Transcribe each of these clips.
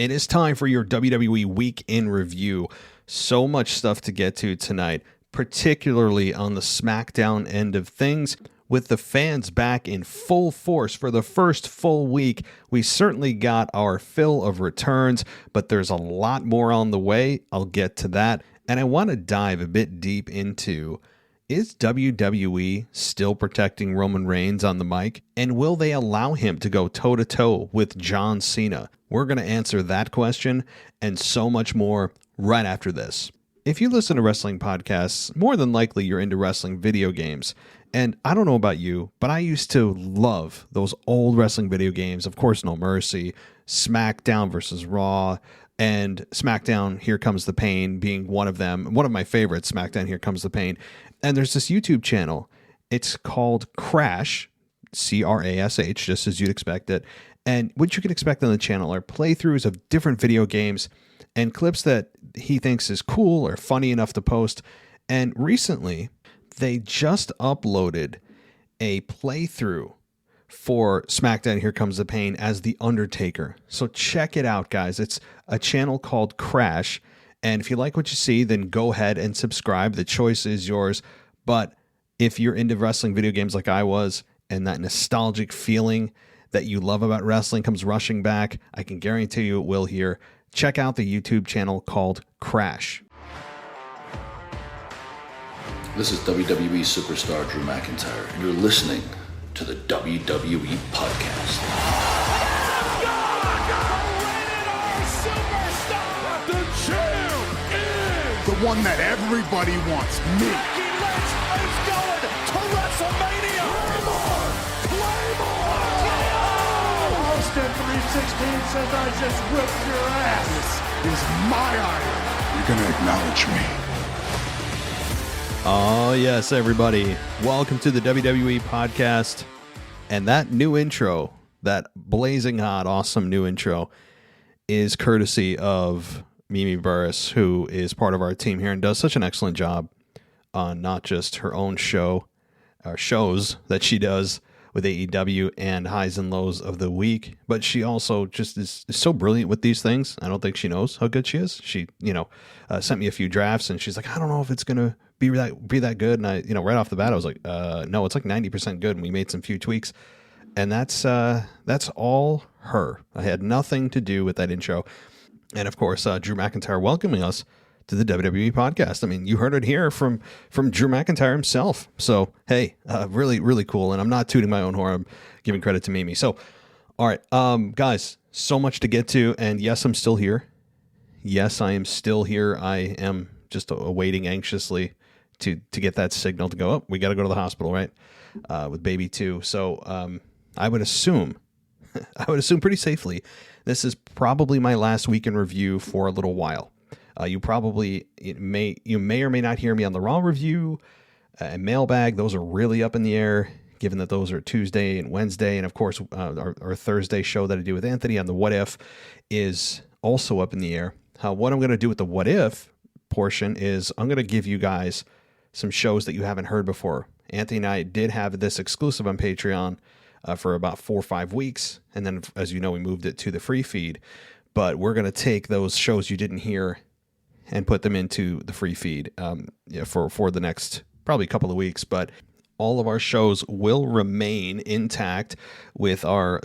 It is time for your WWE Week in Review. So much stuff to get to tonight, particularly on the SmackDown end of things. With the fans back in full force for the first full week, we certainly got our fill of returns, but there's a lot more on the way. I'll get to that. And I want to dive a bit deep into, is WWE still protecting Roman Reigns on the mic? And will they allow him to go toe-to-toe with John Cena? We're going to answer that question and so much more right after this. If you listen to wrestling podcasts, more than likely you're into wrestling video games. And I don't know about you, but I used to love those old wrestling video games. Of course, No Mercy, SmackDown versus Raw, and SmackDown Here Comes the Pain being one of them. One of my favorites, SmackDown Here Comes the Pain. And there's this YouTube channel. It's called Crash, C-R-A-S-H, just as you'd expect it. And what you can expect on the channel are playthroughs of different video games and clips that he thinks is cool or funny enough to post. And recently, they just uploaded a playthrough for SmackDown Here Comes the Pain as The Undertaker. So check it out, guys. It's a channel called Crash. And if you like what you see, then go ahead and subscribe. The choice is yours. But if you're into wrestling video games like I was, and that nostalgic feeling that you love about wrestling comes rushing back, I can guarantee you it will here. Check out the YouTube channel called Crash. This is WWE superstar Drew McIntyre, and you're listening to the WWE Podcast. The champ is the one that everybody wants, me. Becky Lynch is going to WrestleMania. Claymore! Austin 316 says I just whipped your ass. This is my honor. You're going to acknowledge me. Oh, yes, everybody. Welcome to the WWE Podcast. And that new intro, that blazing hot, awesome new intro, is courtesy of Mimi Burris, who is part of our team here and does such an excellent job on not just her own show, or shows that she does with AEW and highs and lows of the week, but she also just is so brilliant with these things. I don't think she knows how good she is. She, sent me a few drafts, and she's like, I don't know if it's gonna be that good. And I, right off the bat, I was like, no, it's like 90% good. And we made some few tweaks, and that's all her. I had nothing to do with that intro. And of course, Drew McIntyre welcoming us to the WWE Podcast. I mean, you heard it here from Drew McIntyre himself. So, hey, really, really cool. And I'm not tooting my own horn. I'm giving credit to Mimi. So, all right, guys, so much to get to. And yes, I'm still here. Yes, I am still here. I am just awaiting anxiously to get that signal to go up. We got to go to the hospital, right? With baby 2. So, I would assume pretty safely, this is probably my last week in review for a little while. You may or may not hear me on the Raw review and mailbag. Those are really up in the air, given that those are Tuesday and Wednesday. And of course, our Thursday show that I do with Anthony on the What If is also up in the air. What I'm going to do with the What If portion is I'm going to give you guys some shows that you haven't heard before. Anthony and I did have this exclusive on Patreon for about 4 or 5 weeks. And then, as you know, we moved it to the free feed. But we're going to take those shows you didn't hear and put them into the free feed for the next probably couple of weeks. But all of our shows will remain intact with our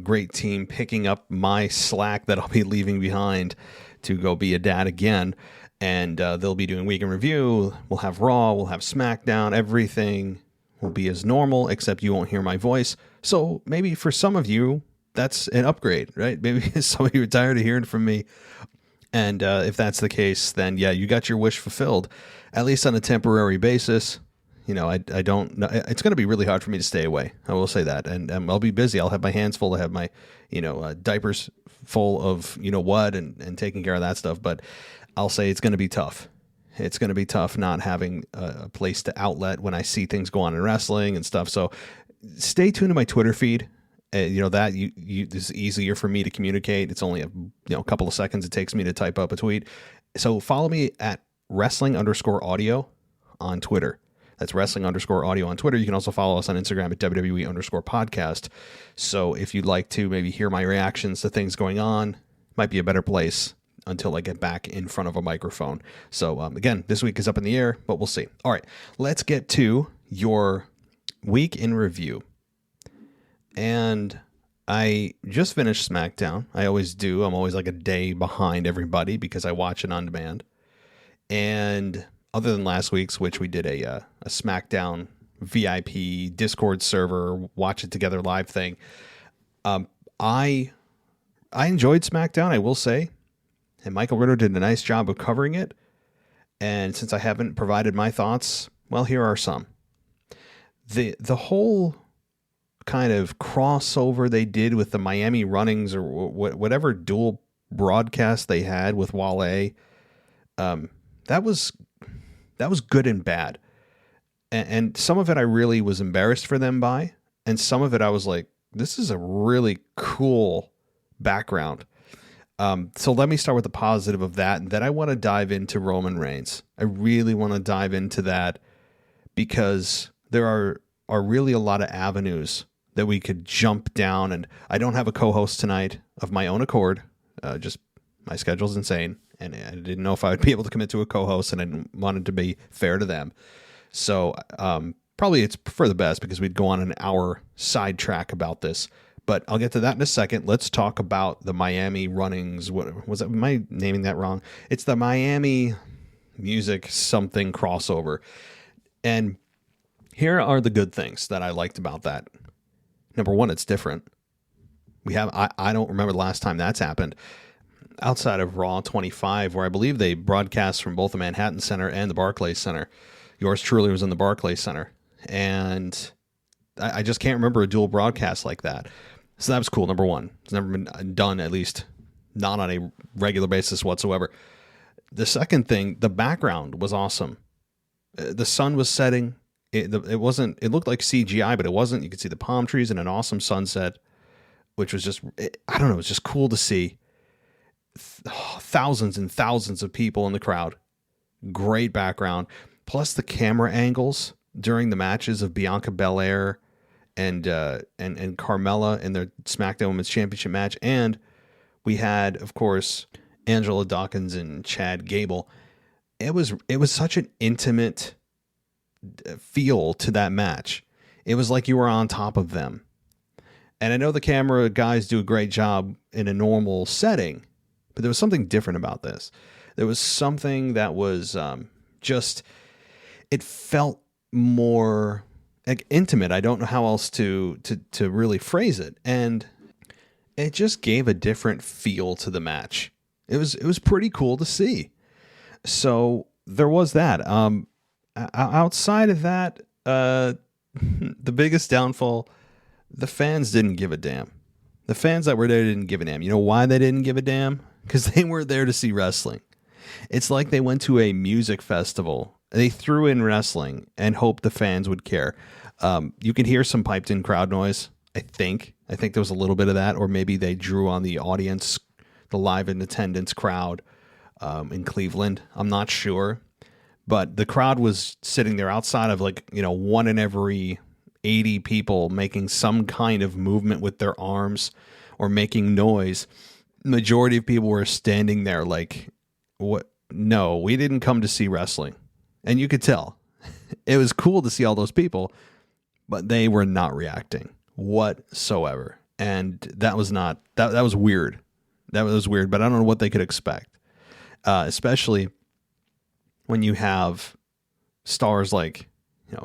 great team picking up my slack that I'll be leaving behind to go be a dad again. And they'll be doing Week in Review. We'll have Raw. We'll have SmackDown. Everything will be as normal, except you won't hear my voice. So maybe for some of you, that's an upgrade, right? Maybe some of you are tired of hearing from me. And if that's the case, then yeah, you got your wish fulfilled, at least on a temporary basis. I don't know. It's going to be really hard for me to stay away. I will say that. And I'll be busy. I'll have my hands full. I have my, diapers full of, what, and taking care of that stuff. But I'll say it's going to be tough. It's going to be tough not having a place to outlet when I see things go on in wrestling and stuff. So stay tuned to my Twitter feed. This is easier for me to communicate. It's only a couple of seconds it takes me to type up a tweet. So follow me at wrestling_audio on Twitter. That's wrestling_audio on Twitter. You can also follow us on Instagram at WWE_podcast. So if you'd like to maybe hear my reactions to things going on, might be a better place until I get back in front of a microphone. So again, this week is up in the air, but we'll see. All right, let's get to your week in review. And I just finished SmackDown. I always do. I'm always like a day behind everybody because I watch it on demand. And other than last week's, which we did a SmackDown VIP Discord server, watch it together live thing, I enjoyed SmackDown, I will say. And Michael Ritter did a nice job of covering it. And since I haven't provided my thoughts, well, here are some. The whole kind of crossover they did with the Miami runnings or whatever dual broadcast they had with Wale, that was good and bad. And some of it I really was embarrassed for them by, and some of it I was like, this is a really cool background. So let me start with the positive of that, and then I want to dive into Roman Reigns. I really want to dive into that because there are really a lot of avenues that we could jump down, and I don't have a co-host tonight of my own accord. Just my schedule's insane, and I didn't know if I would be able to commit to a co-host, and I wanted to be fair to them. So probably it's for the best because we'd go on an hour sidetrack about this. But I'll get to that in a second. Let's talk about the Miami runnings. What was it? Am I naming that wrong? It's the Miami music something crossover. And here are the good things that I liked about that. Number one, it's different. I don't remember the last time that's happened. Outside of Raw 25, where I believe they broadcast from both the Manhattan Center and the Barclays Center. Yours truly was in the Barclays Center. And I just can't remember a dual broadcast like that. So that was cool, number one. It's never been done, at least not on a regular basis whatsoever. The second thing, the background was awesome. The sun was setting. It looked like CGI, but it wasn't. You could see the palm trees and an awesome sunset, which was just, I don't know, it was just cool to see. Thousands and thousands of people in the crowd. Great background. Plus the camera angles during the matches of Bianca Belair and Carmella in their SmackDown Women's Championship match. And we had, of course, Angela Dawkins and Chad Gable. It was such an intimate feel to that match. It was like you were on top of them. And I know the camera guys do a great job in a normal setting, but there was something different about this. There was something that was just, it felt more like intimate. I don't know how else to really phrase it. And it just gave a different feel to the match. It was pretty cool to see. So there was that. Outside of that, the biggest downfall, the fans didn't give a damn. The fans that were there didn't give a damn. You know why they didn't give a damn? Because they weren't there to see wrestling. It's like they went to a music festival. They threw in wrestling and hoped the fans would care. You can hear some piped in crowd noise, I think. I think there was a little bit of that, or maybe they drew on the audience, the live in attendance crowd in Cleveland. I'm not sure. But the crowd was sitting there outside of one in every 80 people making some kind of movement with their arms or making noise. Majority of people were standing there like, what? No, we didn't come to see wrestling. And you could tell. It was cool to see all those people, but they were not reacting whatsoever. And that was not, that was weird. That was weird, but I don't know what they could expect. Especially when you have stars like,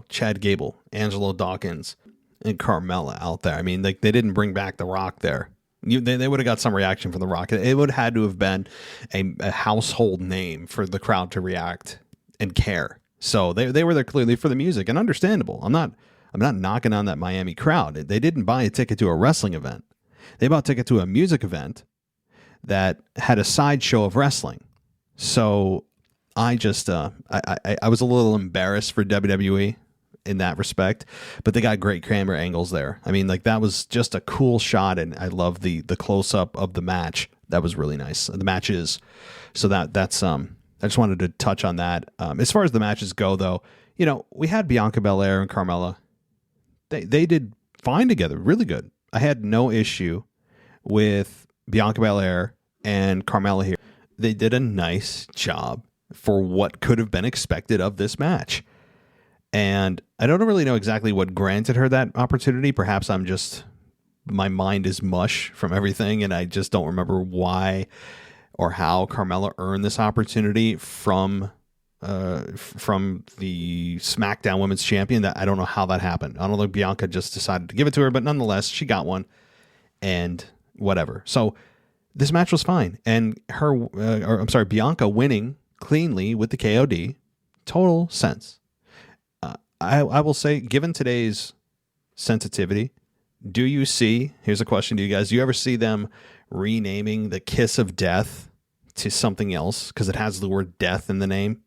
Chad Gable, Angelo Dawkins, and Carmella out there. I mean, they didn't bring back The Rock there. They would have got some reaction from The Rock. It would have had to have been a household name for the crowd to react and care. So they were there clearly for the music, and understandable. I'm not knocking on that Miami crowd. They didn't buy a ticket to a wrestling event. They bought a ticket to a music event that had a sideshow of wrestling. So I just I was a little embarrassed for WWE in that respect, but they got great camera angles there. I mean, that was just a cool shot, and I love the close up of the match. That was really nice. The matches. So that's I just wanted to touch on that. As far as the matches go, though, we had Bianca Belair and Carmella. They did fine together, really good. I had no issue with Bianca Belair and Carmella here. They did a nice job for what could have been expected of this match. And I don't really know exactly what granted her that opportunity. Perhaps my mind is mush from everything, and I just don't remember why or how Carmella earned this opportunity from the SmackDown Women's Champion. That I don't know how that happened. I don't know if Bianca just decided to give it to her, but nonetheless, she got one, and whatever. So this match was fine, and Bianca winning cleanly with the KOD, total sense. I will say, given today's sensitivity, here's a question to you guys, do you ever see them renaming the Kiss of Death to something else because it has the word death in the name?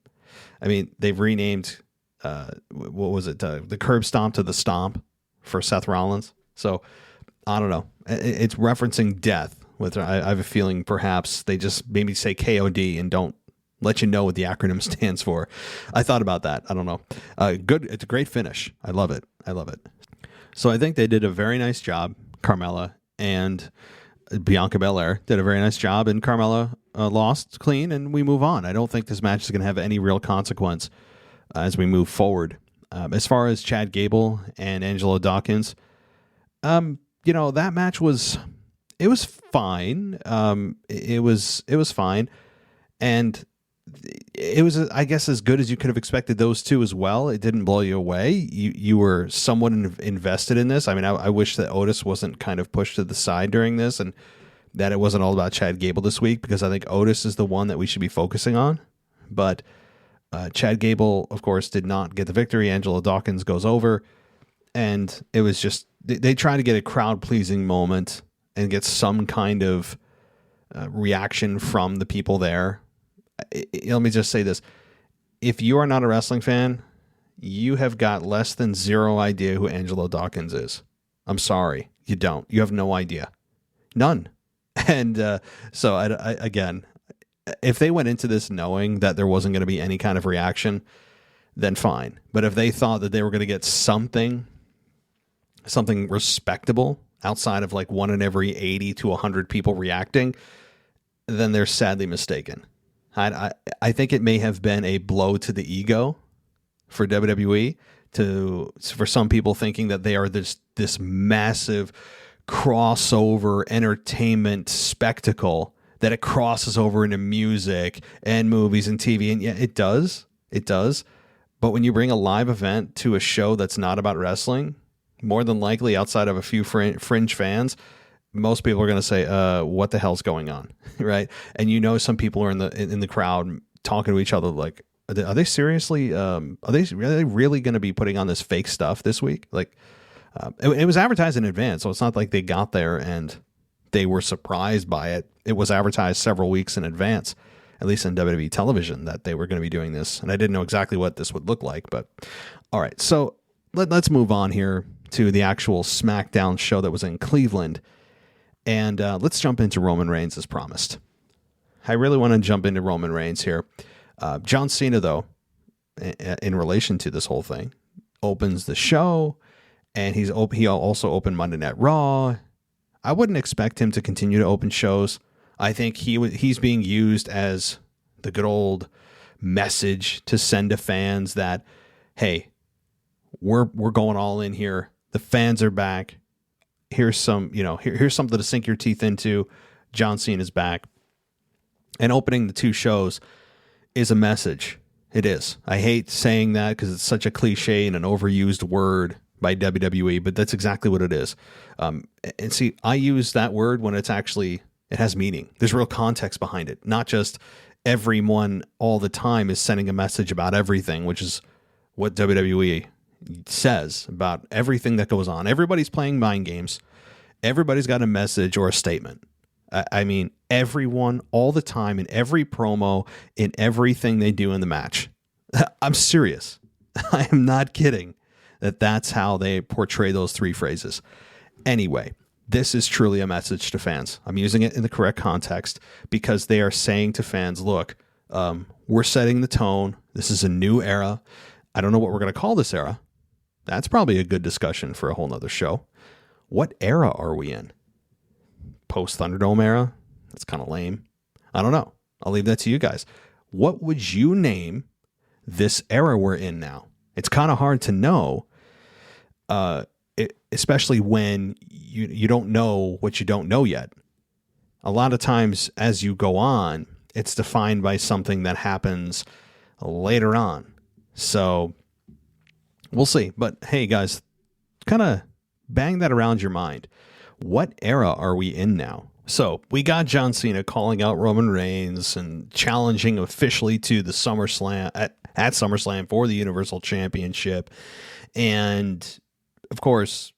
I mean, they've renamed, the Curb Stomp to the Stomp for Seth Rollins. So, I don't know. It's referencing death. I have a feeling perhaps they just maybe say KOD and don't let you know what the acronym stands for. I thought about that. I don't know. Good. It's a great finish. I love it. So I think they did a very nice job. Carmella and Bianca Belair did a very nice job, and Carmella lost clean, and we move on. I don't think this match is going to have any real consequence as we move forward. As far as Chad Gable and Angelo Dawkins, that match was fine. It was fine, and it was, I guess, as good as you could have expected those two as well. It didn't blow you away. You were somewhat invested in this. I mean, I wish that Otis wasn't kind of pushed to the side during this, and that it wasn't all about Chad Gable this week, because I think Otis is the one that we should be focusing on. But Chad Gable, of course, did not get the victory. Angelo Dawkins goes over, and it was just, they try to get a crowd-pleasing moment and get some kind of reaction from the people there. Let me just say this. If you are not a wrestling fan, you have got less than zero idea who Angelo Dawkins is. I'm sorry. You don't. You have no idea. None. And so, again, if they went into this knowing that there wasn't going to be any kind of reaction, then fine. But if they thought that they were going to get something respectable outside of like one in every 80 to 100 people reacting, then they're sadly mistaken. I think it may have been a blow to the ego for WWE, for some people thinking that they are this massive crossover entertainment spectacle, that it crosses over into music and movies and TV. And yeah, it does. But when you bring a live event to a show that's not about wrestling, more than likely outside of a few fringe fans, most people are going to say, what the hell's going on? Right. And some people are in the crowd talking to each other like, are they seriously, are they really going to be putting on this fake stuff this week? Like, it was advertised in advance, so it's not like they got there and they were surprised by it. It was advertised several weeks in advance, at least in WWE television, that they were going to be doing this. And I didn't know exactly what this would look like, but all right. So let's move on here to the actual SmackDown show that was in Cleveland. And let's jump into Roman Reigns as promised. I really want to jump into Roman Reigns here. John Cena, though, in relation to this whole thing, opens the show, and he also opened Monday Night Raw. I wouldn't expect him to continue to open shows. I think he's being used as the good old message to send to fans that, hey, we're going all in here. The fans are back. Here's something to sink your teeth into. John Cena's back. And opening the two shows is a message. It is. I hate saying that because it's such a cliche and an overused word by WWE, but that's exactly what it is. And see, I use that word when it has meaning. There's real context behind it. Not just everyone all the time is sending a message about everything, which is what WWE says about everything that goes on. Everybody's playing mind games. Everybody's got a message or a statement. I mean, everyone all the time, in every promo, in everything they do in the match. I'm serious. I am not kidding that's how they portray those three phrases. Anyway, this is truly a message to fans. I'm using it in the correct context because they are saying to fans, look, we're setting the tone. This is a new era. I don't know what we're going to call this era. That's probably a good discussion for a whole nother show. What era are we in? Post Thunderdome era? That's kind of lame. I don't know. I'll leave that to you guys. What would you name this era we're in now? It's kind of hard to know, especially when you don't know what you don't know yet. A lot of times as you go on, it's defined by something that happens later on. So we'll see. But hey, guys, kind of bang that around your mind. What era are we in now? So we got John Cena calling out Roman Reigns and challenging officially to the SummerSlam at SummerSlam for the Universal Championship. And of course,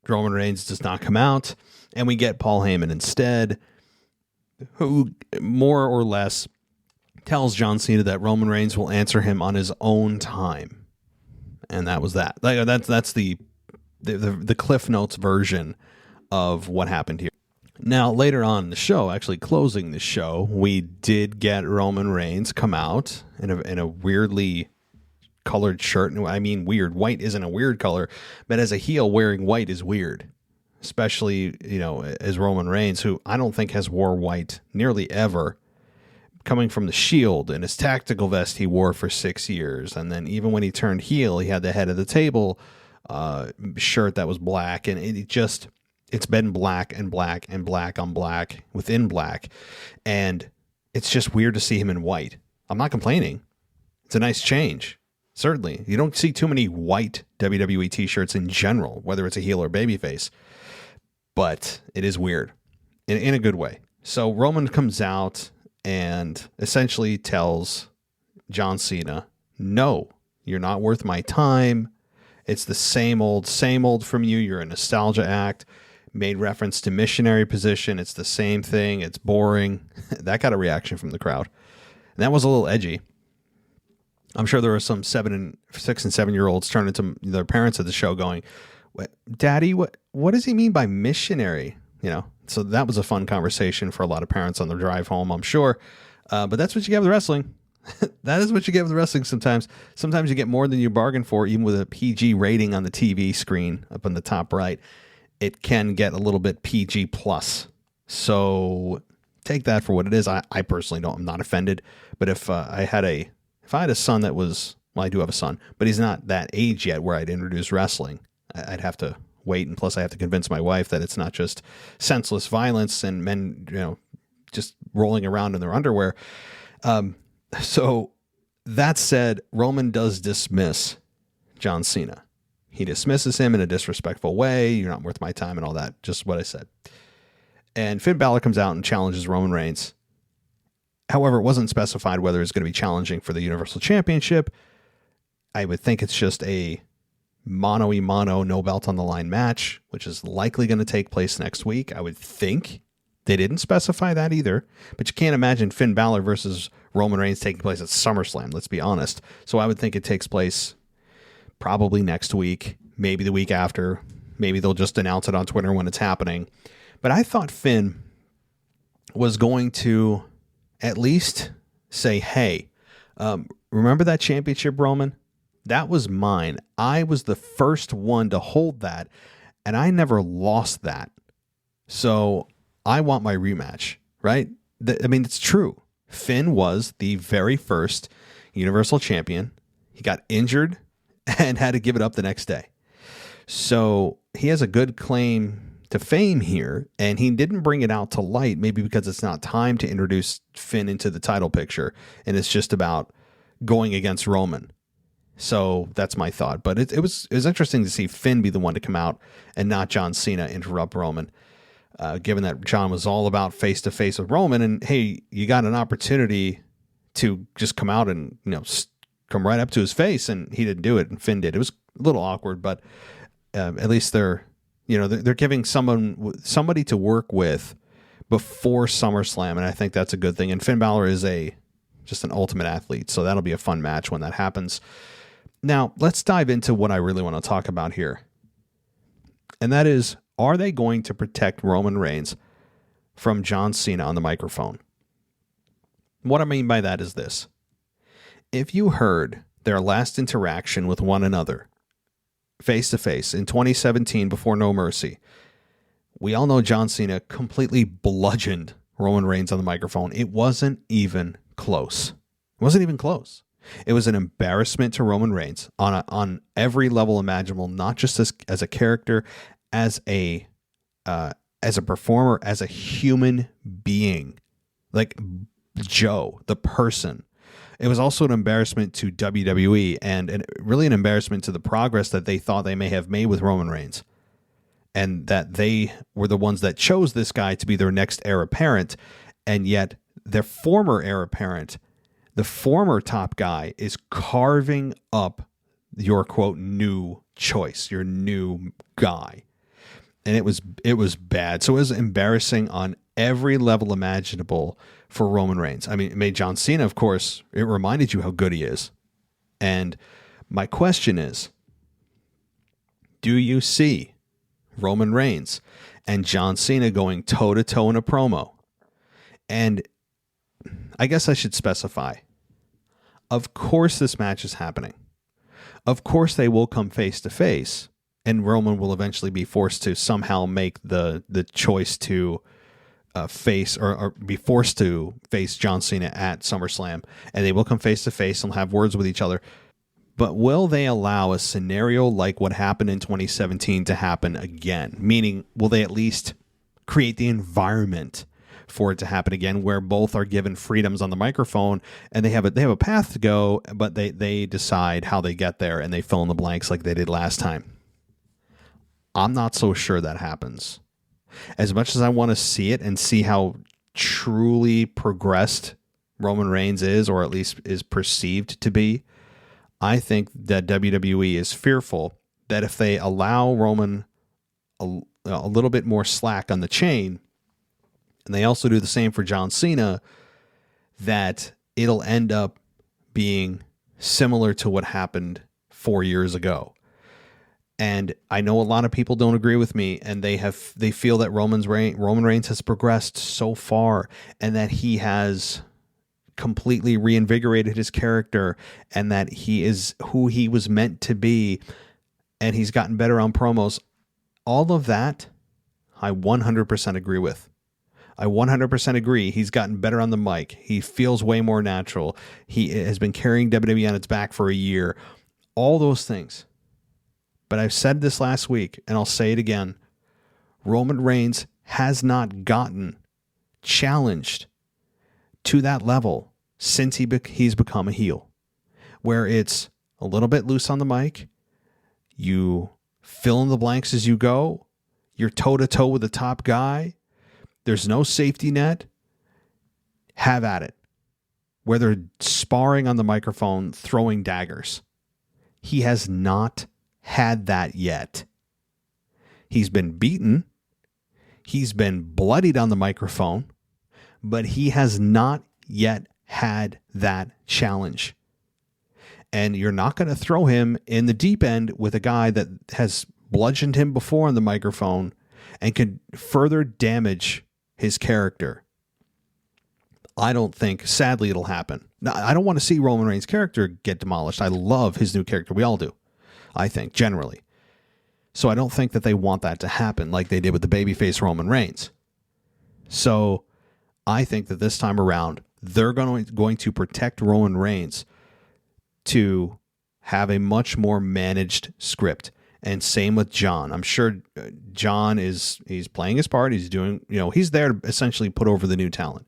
Roman Reigns does not come out, and we get Paul Heyman instead, who more or less tells John Cena that Roman Reigns will answer him on his own time. And that was that. That's the Cliff Notes version of what happened here. Now, later on in the show, actually closing the show, we did get Roman Reigns come out in a weirdly colored shirt. I mean, weird. White isn't a weird color, but as a heel, wearing white is weird. Especially, as Roman Reigns, who I don't think has wore white nearly ever. Coming from the Shield and his tactical vest he wore for 6 years. And then even when he turned heel, he had the head of the table shirt that was black. And it's been black and black and black on black within black. And it's just weird to see him in white. I'm not complaining. It's a nice change. Certainly. You don't see too many white WWE t-shirts in general, whether it's a heel or babyface. But it is weird in a good way. So Roman comes out and essentially tells John Cena, no, you're not worth my time. It's the same old from you. You're a nostalgia act. Made reference to missionary position. It's the same thing. It's boring. That got a reaction from the crowd. And that was a little edgy. I'm sure there were some 6 and 7 year olds turning to their parents at the show going, Daddy, what does he mean by missionary? So that was a fun conversation for a lot of parents on the drive home, I'm sure. But that's what you get with wrestling. That is what you get with wrestling sometimes. Sometimes you get more than you bargain for, even with a PG rating on the TV screen up in the top right. It can get a little bit PG plus. So take that for what it is. I personally I'm not offended. But if I had a son that was, well, I do have a son, but he's not that age yet where I'd introduce wrestling, I'd have to wait. And plus I have to convince my wife that it's not just senseless violence and men, just rolling around in their underwear. So that said, Roman does dismiss John Cena. He dismisses him in a disrespectful way. You're not worth my time and all that. Just what I said. And Finn Balor comes out and challenges Roman Reigns. However, it wasn't specified whether it's going to be challenging for the Universal Championship. I would think it's just a mano-y-mano, no belt on the line match, which is likely going to take place next week. I would think. They didn't specify that either, but you can't imagine Finn Balor versus Roman Reigns taking place at SummerSlam, let's be honest. So I would think it takes place probably next week, maybe the week after. Maybe they'll just announce it on Twitter when it's happening. But I thought Finn was going to at least say, hey, remember that championship, Roman? That was mine. I was the first one to hold that, and I never lost that. So I want my rematch, right? It's true. Finn was the very first Universal Champion. He got injured and had to give it up the next day. So he has a good claim to fame here, and he didn't bring it out to light, maybe because it's not time to introduce Finn into the title picture, and it's just about going against Roman. So that's my thought. But it was interesting to see Finn be the one to come out and not John Cena interrupt Roman. Given that John was all about face-to-face with Roman, and hey, you got an opportunity to just come out and come right up to his face, and he didn't do it, and Finn did. It was a little awkward, but at least they're giving somebody to work with before SummerSlam, and I think that's a good thing. And Finn Balor is just an ultimate athlete, so that'll be a fun match when that happens. Now, let's dive into what I really want to talk about here, and that is, are they going to protect Roman Reigns from John Cena on the microphone? What I mean by that is this. If you heard their last interaction with one another, face-to-face, in 2017 before No Mercy, we all know John Cena completely bludgeoned Roman Reigns on the microphone. It wasn't even close. It wasn't even close. It was an embarrassment to Roman Reigns on every level imaginable, not just as a character, as a performer, as a human being, like Joe, the person. It was also an embarrassment to WWE and really an embarrassment to the progress that they thought they may have made with Roman Reigns, and that they were the ones that chose this guy to be their next heir apparent, and yet their former heir apparent, the former top guy, is carving up your, quote, new choice, your new guy. And it was bad. So it was embarrassing on every level imaginable for Roman Reigns. I mean, it made John Cena, of course, it reminded you how good he is. And my question is, do you see Roman Reigns and John Cena going toe-to-toe in a promo? And I guess I should specify, of course this match is happening. Of course they will come face-to-face, and Roman will eventually be forced to somehow make the choice to face or be forced to face John Cena at SummerSlam, and they will come face-to-face and have words with each other. But will they allow a scenario like what happened in 2017 to happen again? Meaning, will they at least create the environment for it to happen again, where both are given freedoms on the microphone and they have a path to go, but they decide how they get there and they fill in the blanks like they did last time? I'm not so sure that happens. As much as I want to see it and see how truly progressed Roman Reigns is, or at least is perceived to be, I think that WWE is fearful that if they allow Roman a little bit more slack on the chain, and they also do the same for John Cena, that it'll end up being similar to what happened 4 years ago. And I know a lot of people don't agree with me, and they feel that Roman Reigns has progressed so far, and that he has completely reinvigorated his character, and that he is who he was meant to be, and he's gotten better on promos. All of that, I 100% agree with. I 100% agree. He's gotten better on the mic. He feels way more natural. He has been carrying WWE on its back for a year. All those things. But I've said this last week, and I'll say it again. Roman Reigns has not gotten challenged to that level since he's become a heel, where it's a little bit loose on the mic. You fill in the blanks as you go. You're toe-to-toe with the top guy. There's no safety net. Have at it. Where they're sparring on the microphone, throwing daggers. He has not had that yet. He's been beaten. He's been bloodied on the microphone, but he has not yet had that challenge. And you're not going to throw him in the deep end with a guy that has bludgeoned him before on the microphone and could further damage his character. I don't think, sadly, it'll happen. Now, I don't want to see Roman Reigns' character get demolished. I love his new character. We all do, I think, generally. So I don't think that they want that to happen like they did with the babyface Roman Reigns. So I think that this time around, they're going to protect Roman Reigns to have a much more managed script. And same with John. I'm sure John he's playing his part. He's doing, he's there to essentially put over the new talent,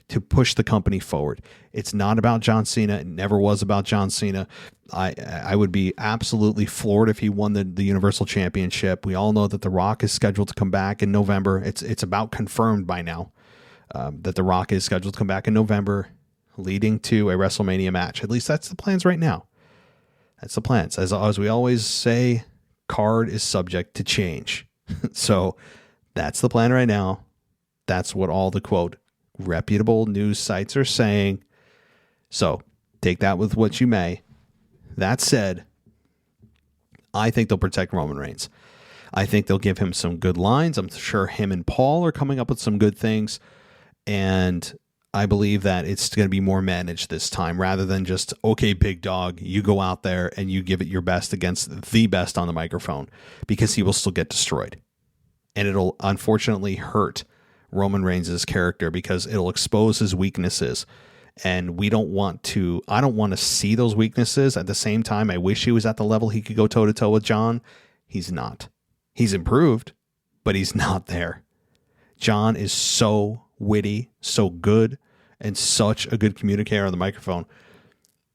to push the company forward. It's not about John Cena. It never was about John Cena. I would be absolutely floored if he won the Universal Championship. We all know that The Rock is scheduled to come back in November. It's about confirmed by now that The Rock is scheduled to come back in November, leading to a WrestleMania match. At least that's the plans right now. That's the plans. As we always say, card is subject to change. So that's the plan right now. That's what all the, quote, reputable news sites are saying. So take that with what you may. That said, I think they'll protect Roman Reigns. I think they'll give him some good lines. I'm sure him and Paul are coming up with some good things. And I believe that it's going to be more managed this time rather than just, okay, big dog, you go out there and you give it your best against the best on the microphone, because he will still get destroyed. And it'll unfortunately hurt Roman Reigns' character because it'll expose his weaknesses. And I don't want to see those weaknesses. At the same time, I wish he was at the level he could go toe-to-toe with John. He's not. He's improved, but he's not there. John is so witty, so good, and such a good communicator on the microphone.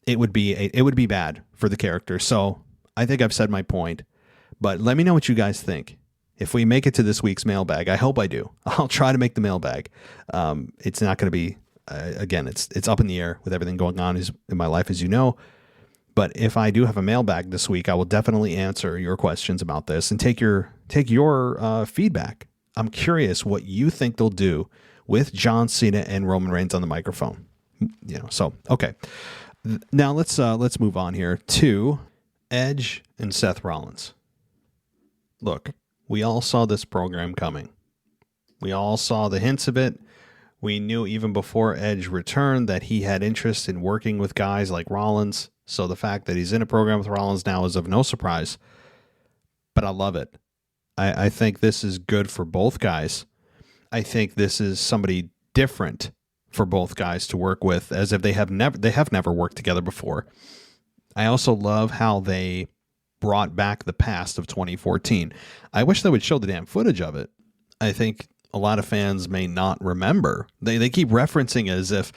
It would be bad for the character. So I think I've said my point, but let me know what you guys think. If we make it to this week's mailbag, I hope I do. I'll try to make the mailbag. It's not going to be, again, it's up in the air with everything going on in my life, as you know. But if I do have a mailbag this week, I will definitely answer your questions about this and take your feedback. I'm curious what you think they'll do with John Cena and Roman Reigns on the microphone. So okay. Now let's move on here to Edge and Seth Rollins. Look, we all saw this program coming. We all saw the hints of it. We knew even before Edge returned that he had interest in working with guys like Rollins. So the fact that he's in a program with Rollins now is of no surprise. But I love it. I think this is good for both guys. I think this is somebody different for both guys to work with, as if they have never worked together before. I also love how they brought back the past of 2014. I wish they would show the damn footage of it. I think a lot of fans may not remember. They keep referencing it as if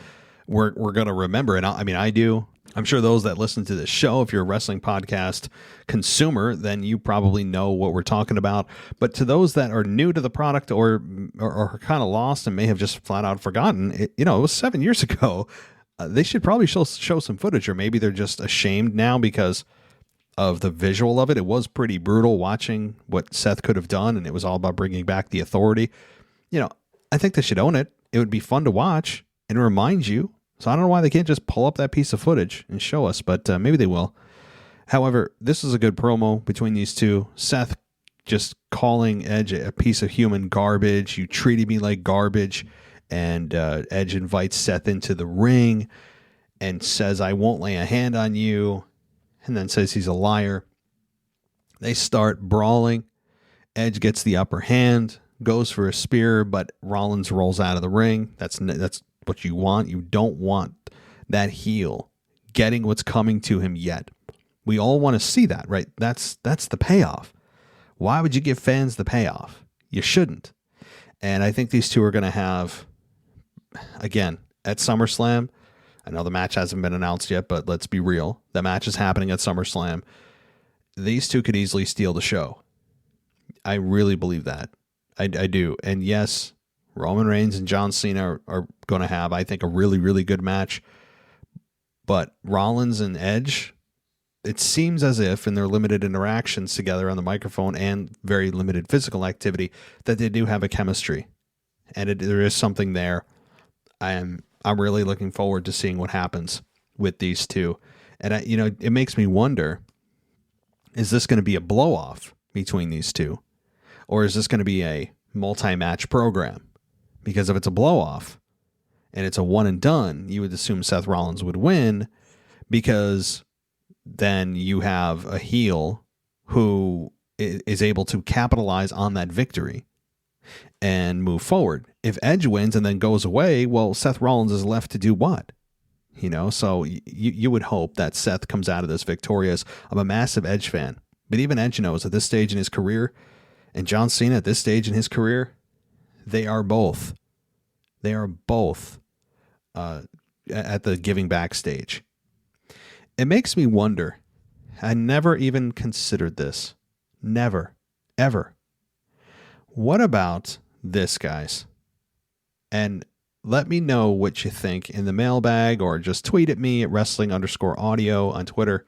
we're going to remember it. I mean, I do. I'm sure those that listen to this show, if you're a wrestling podcast consumer, then you probably know what we're talking about. But to those that are new to the product or kind of lost and may have just flat out forgotten, it was 7 years ago. They should probably show some footage, or maybe they're just ashamed now because of the visual of it. It was pretty brutal watching what Seth could have done, and it was all about bringing back the authority. I think they should own it. It would be fun to watch and remind you. So I don't know why they can't just pull up that piece of footage and show us, but maybe they will. However, this is a good promo between these two. Seth just calling Edge a piece of human garbage. You treated me like garbage. And Edge invites Seth into the ring and says, I won't lay a hand on you. And then says he's a liar. They start brawling. Edge gets the upper hand, goes for a spear, but Rollins rolls out of the ring. That's what you want. You don't want that heel getting what's coming to him yet. We all want to see that, right? That's the payoff. Why would you give fans the payoff? You shouldn't. And I think these two are going to have, again, at SummerSlam. I know the match hasn't been announced yet, but let's be real. The match is happening at SummerSlam. These two could easily steal the show. I really believe that. I do. And yes, Roman Reigns and John Cena are going to have, I think, a really, really good match. But Rollins and Edge, it seems as if in their limited interactions together on the microphone and very limited physical activity, that they do have a chemistry. And there is something there. I'm really looking forward to seeing what happens with these two. And it makes me wonder, is this going to be a blow-off between these two? Or is this going to be a multi-match program? Because if it's a blow-off and it's a one and done, you would assume Seth Rollins would win, because then you have a heel who is able to capitalize on that victory and move forward. If Edge wins and then goes away, well, Seth Rollins is left to do what? So you would hope that Seth comes out of this victorious. I'm a massive Edge fan, but even Edge knows at this stage in his career, and John Cena at this stage in his career, they are both at the giving back stage. It makes me wonder. I never even considered this. Never, ever. What about this, guys? And let me know what you think in the mailbag, or just tweet at me at wrestling_audio on Twitter.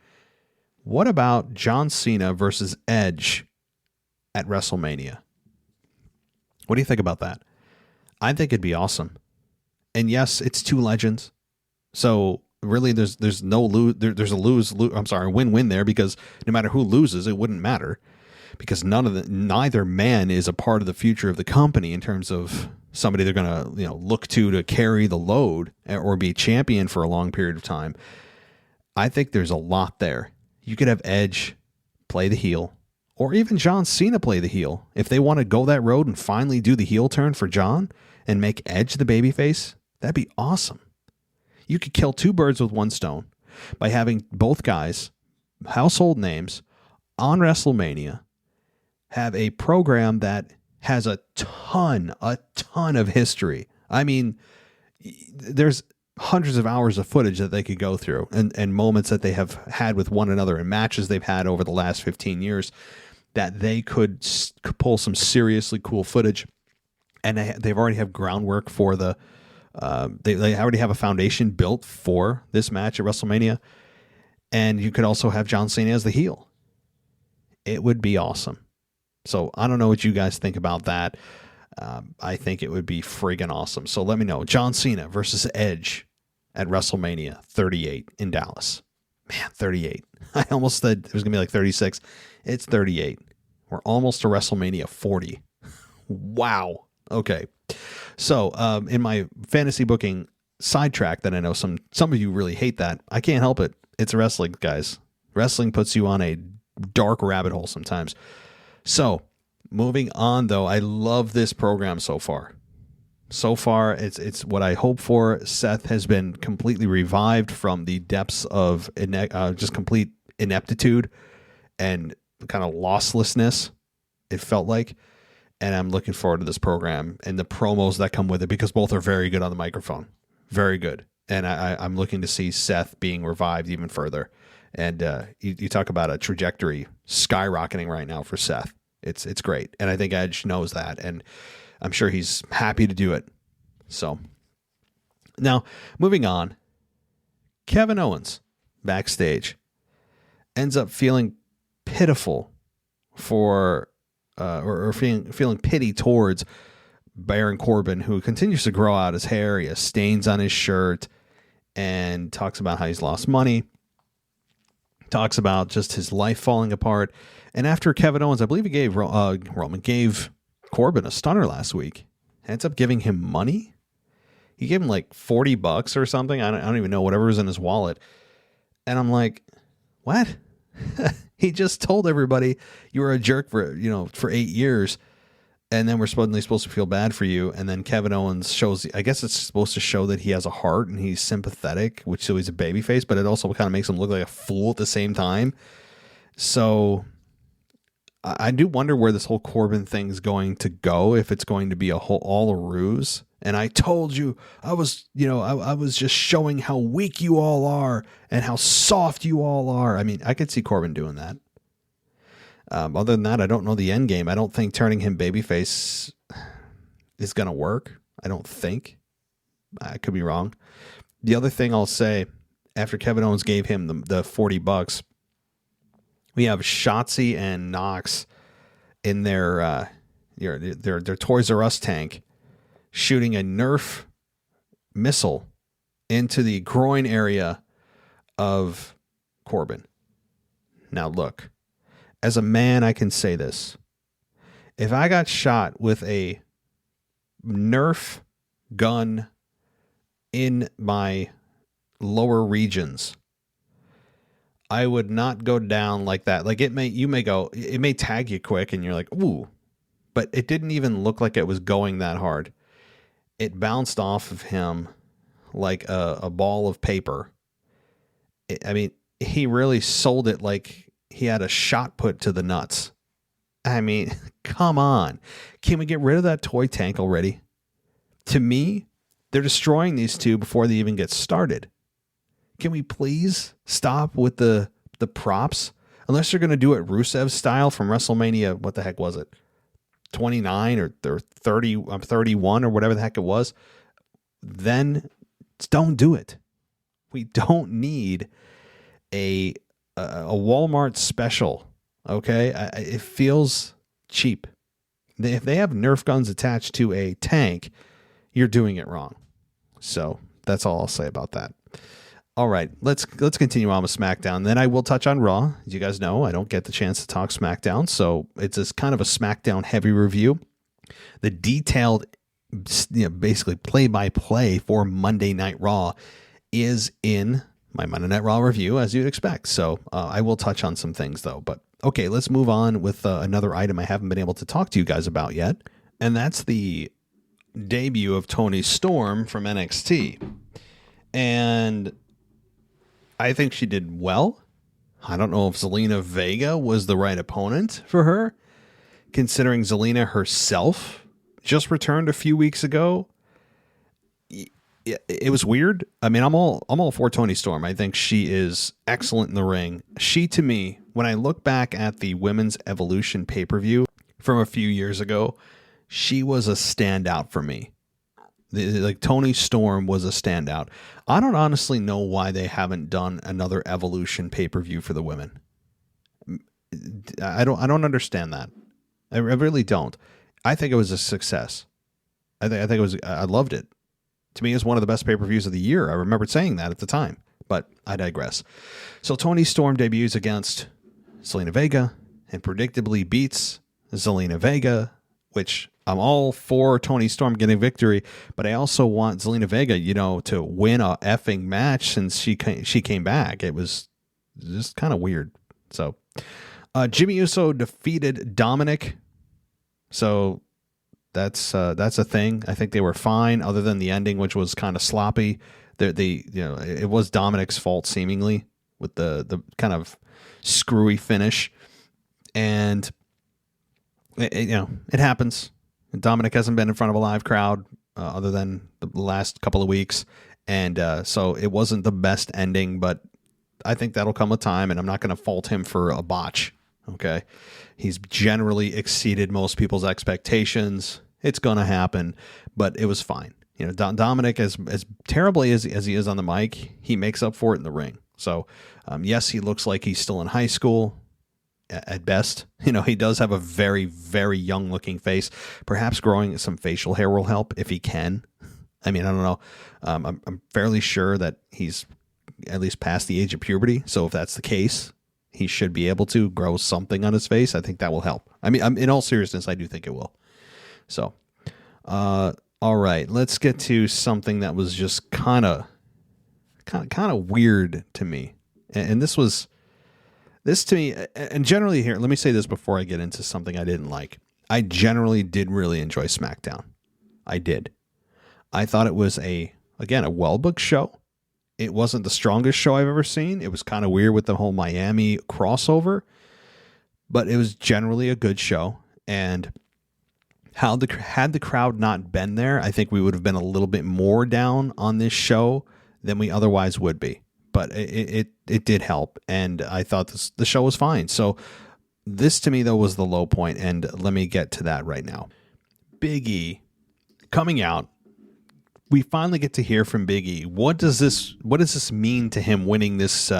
What about John Cena versus Edge at WrestleMania? What do you think about that? I think it'd be awesome. And yes, it's two legends. So really there's no lose. There's a win-win there, because no matter who loses, it wouldn't matter, because neither man is a part of the future of the company in terms of somebody they're going to look to carry the load or be champion for a long period of time. I think there's a lot there. You could have Edge play the heel, or even John Cena play the heel. If they want to go that road and finally do the heel turn for John and make Edge the babyface, that'd be awesome. You could kill two birds with one stone by having both guys, household names, on WrestleMania, have a program that has a ton of history. I mean, there's hundreds of hours of footage that they could go through and moments that they have had with one another and matches they've had over the last 15 years that they could pull some seriously cool footage. And they've already have groundwork for the, they already have a foundation built for this match at WrestleMania. And you could also have John Cena as the heel. It would be awesome. So I don't know what you guys think about that. I think it would be friggin' awesome. So let me know. John Cena versus Edge at WrestleMania 38 in Dallas. Man, 38. I almost said it was going to be like 36. It's 38. We're almost to WrestleMania 40. Wow. Okay. So in my fantasy booking sidetrack that I know some of you really hate that. I can't help it. It's wrestling, guys. Wrestling puts you on a dark rabbit hole sometimes. So moving on, though, I love this program so far. So far, it's what I hope for. Seth has been completely revived from the depths of just complete ineptitude and kind of losslessness, it felt like. And I'm looking forward to this program and the promos that come with it because both are very good on the microphone. Very good. And I'm looking to see Seth being revived even further. And you talk about a trajectory skyrocketing right now for Seth. It's great. And I think Edge knows that. And I'm sure he's happy to do it. So now moving on, Kevin Owens backstage ends up feeling pitiful for or feeling pity towards Baron Corbin, who continues to grow out his hair. He has stains on his shirt and talks about how he's lost money. Talks about just his life falling apart. And after Kevin Owens, I believe he gave Roman gave Corbin a stunner last week. Ends up giving him money. He gave him like $40 or something. I don't even know, whatever was in his wallet. And I'm like, what? He just told everybody you were a jerk for 8 years. And then we're supposed to feel bad for you. And then Kevin Owens shows, I guess it's supposed to show that he has a heart and he's sympathetic, which so he's a babyface, but it also kind of makes him look like a fool at the same time. So I do wonder where this whole Corbin thing's going to go, if it's going to be all a ruse. And I told you, I was just showing how weak you all are and how soft you all are. I mean, I could see Corbin doing that. Other than that, I don't know the end game. I don't think turning him babyface is going to work. I don't think. I could be wrong. The other thing I'll say, after Kevin Owens gave him the $40, we have Shotzi and Knox in their Toys R Us tank shooting a Nerf missile into the groin area of Corbin. Now look, as a man, I can say this. If I got shot with a Nerf gun in my lower regions, I would not go down like that. Like it may tag you quick and you're like, ooh, but it didn't even look like it was going that hard. It bounced off of him like a ball of paper. He really sold it like he had a shot put to the nuts. I mean, come on. Can we get rid of that toy tank already? To me, they're destroying these two before they even get started. Can we please stop with the props? Unless they're going to do it Rusev style from WrestleMania, what the heck was it? 29 or 30, 31 or whatever the heck it was. Then don't do it. We don't need a Walmart special. Okay. It feels cheap. If they have Nerf guns attached to a tank, you're doing it wrong. So that's all I'll say about that. All right, let's continue on with SmackDown. Then I will touch on Raw. As you guys know, I don't get the chance to talk SmackDown, so it's this kind of a SmackDown heavy review. The detailed, basically play-by-play for Monday Night Raw is in my Monday Night Raw review, as you'd expect. So I will touch on some things, though. But okay, let's move on with another item I haven't been able to talk to you guys about yet, and that's the debut of Toni Storm from NXT. And I think she did well. I don't know if Zelina Vega was the right opponent for her, considering Zelina herself just returned a few weeks ago. It was weird. I mean, I'm all for Toni Storm. I think she is excellent in the ring. She, to me, when I look back at the Women's Evolution pay-per-view from a few years ago, she was a standout for me. Like Toni Storm was a standout. I don't honestly know why they haven't done another Evolution pay-per-view for the women. I don't understand that. I really don't. I think it was a success. I think it was. I loved it. To me, it was one of the best pay-per-views of the year. I remember saying that at the time, but I digress. So Toni Storm debuts against Zelina Vega and predictably beats Zelina Vega, which I'm all for Toni Storm getting victory, but I also want Zelina Vega, to win a effing match since she came back. It was just kind of weird. So Jimmy Uso defeated Dominic. So that's a thing. I think they were fine, other than the ending, which was kind of sloppy. It was Dominic's fault seemingly with the kind of screwy finish, and it happens. Dominic hasn't been in front of a live crowd other than the last couple of weeks, and so it wasn't the best ending. But I think that'll come with time, and I'm not going to fault him for a botch. Okay, he's generally exceeded most people's expectations. It's going to happen, but it was fine. Dominic, as terribly as he is on the mic, he makes up for it in the ring. So, yes, he looks like he's still in high school at best. He does have a very, very young looking face. Perhaps growing some facial hair will help if he can. I mean, I don't know. I'm fairly sure that he's at least past the age of puberty. So if that's the case, he should be able to grow something on his face. I think that will help. I mean, in all seriousness, I do think it will. So, all right, let's get to something that was just kind of weird to me. And this to me, and generally here, let me say this before I get into something I didn't like. I generally did really enjoy SmackDown. I did. I thought it was a well-booked show. It wasn't the strongest show I've ever seen. It was kind of weird with the whole Miami crossover, but it was generally a good show. And had the crowd not been there, I think we would have been a little bit more down on this show than we otherwise would be. But it did help, and I thought the show was fine. So this to me though was the low point, and let me get to that right now. Big E coming out. We finally get to hear from Big E. What does this mean to him winning this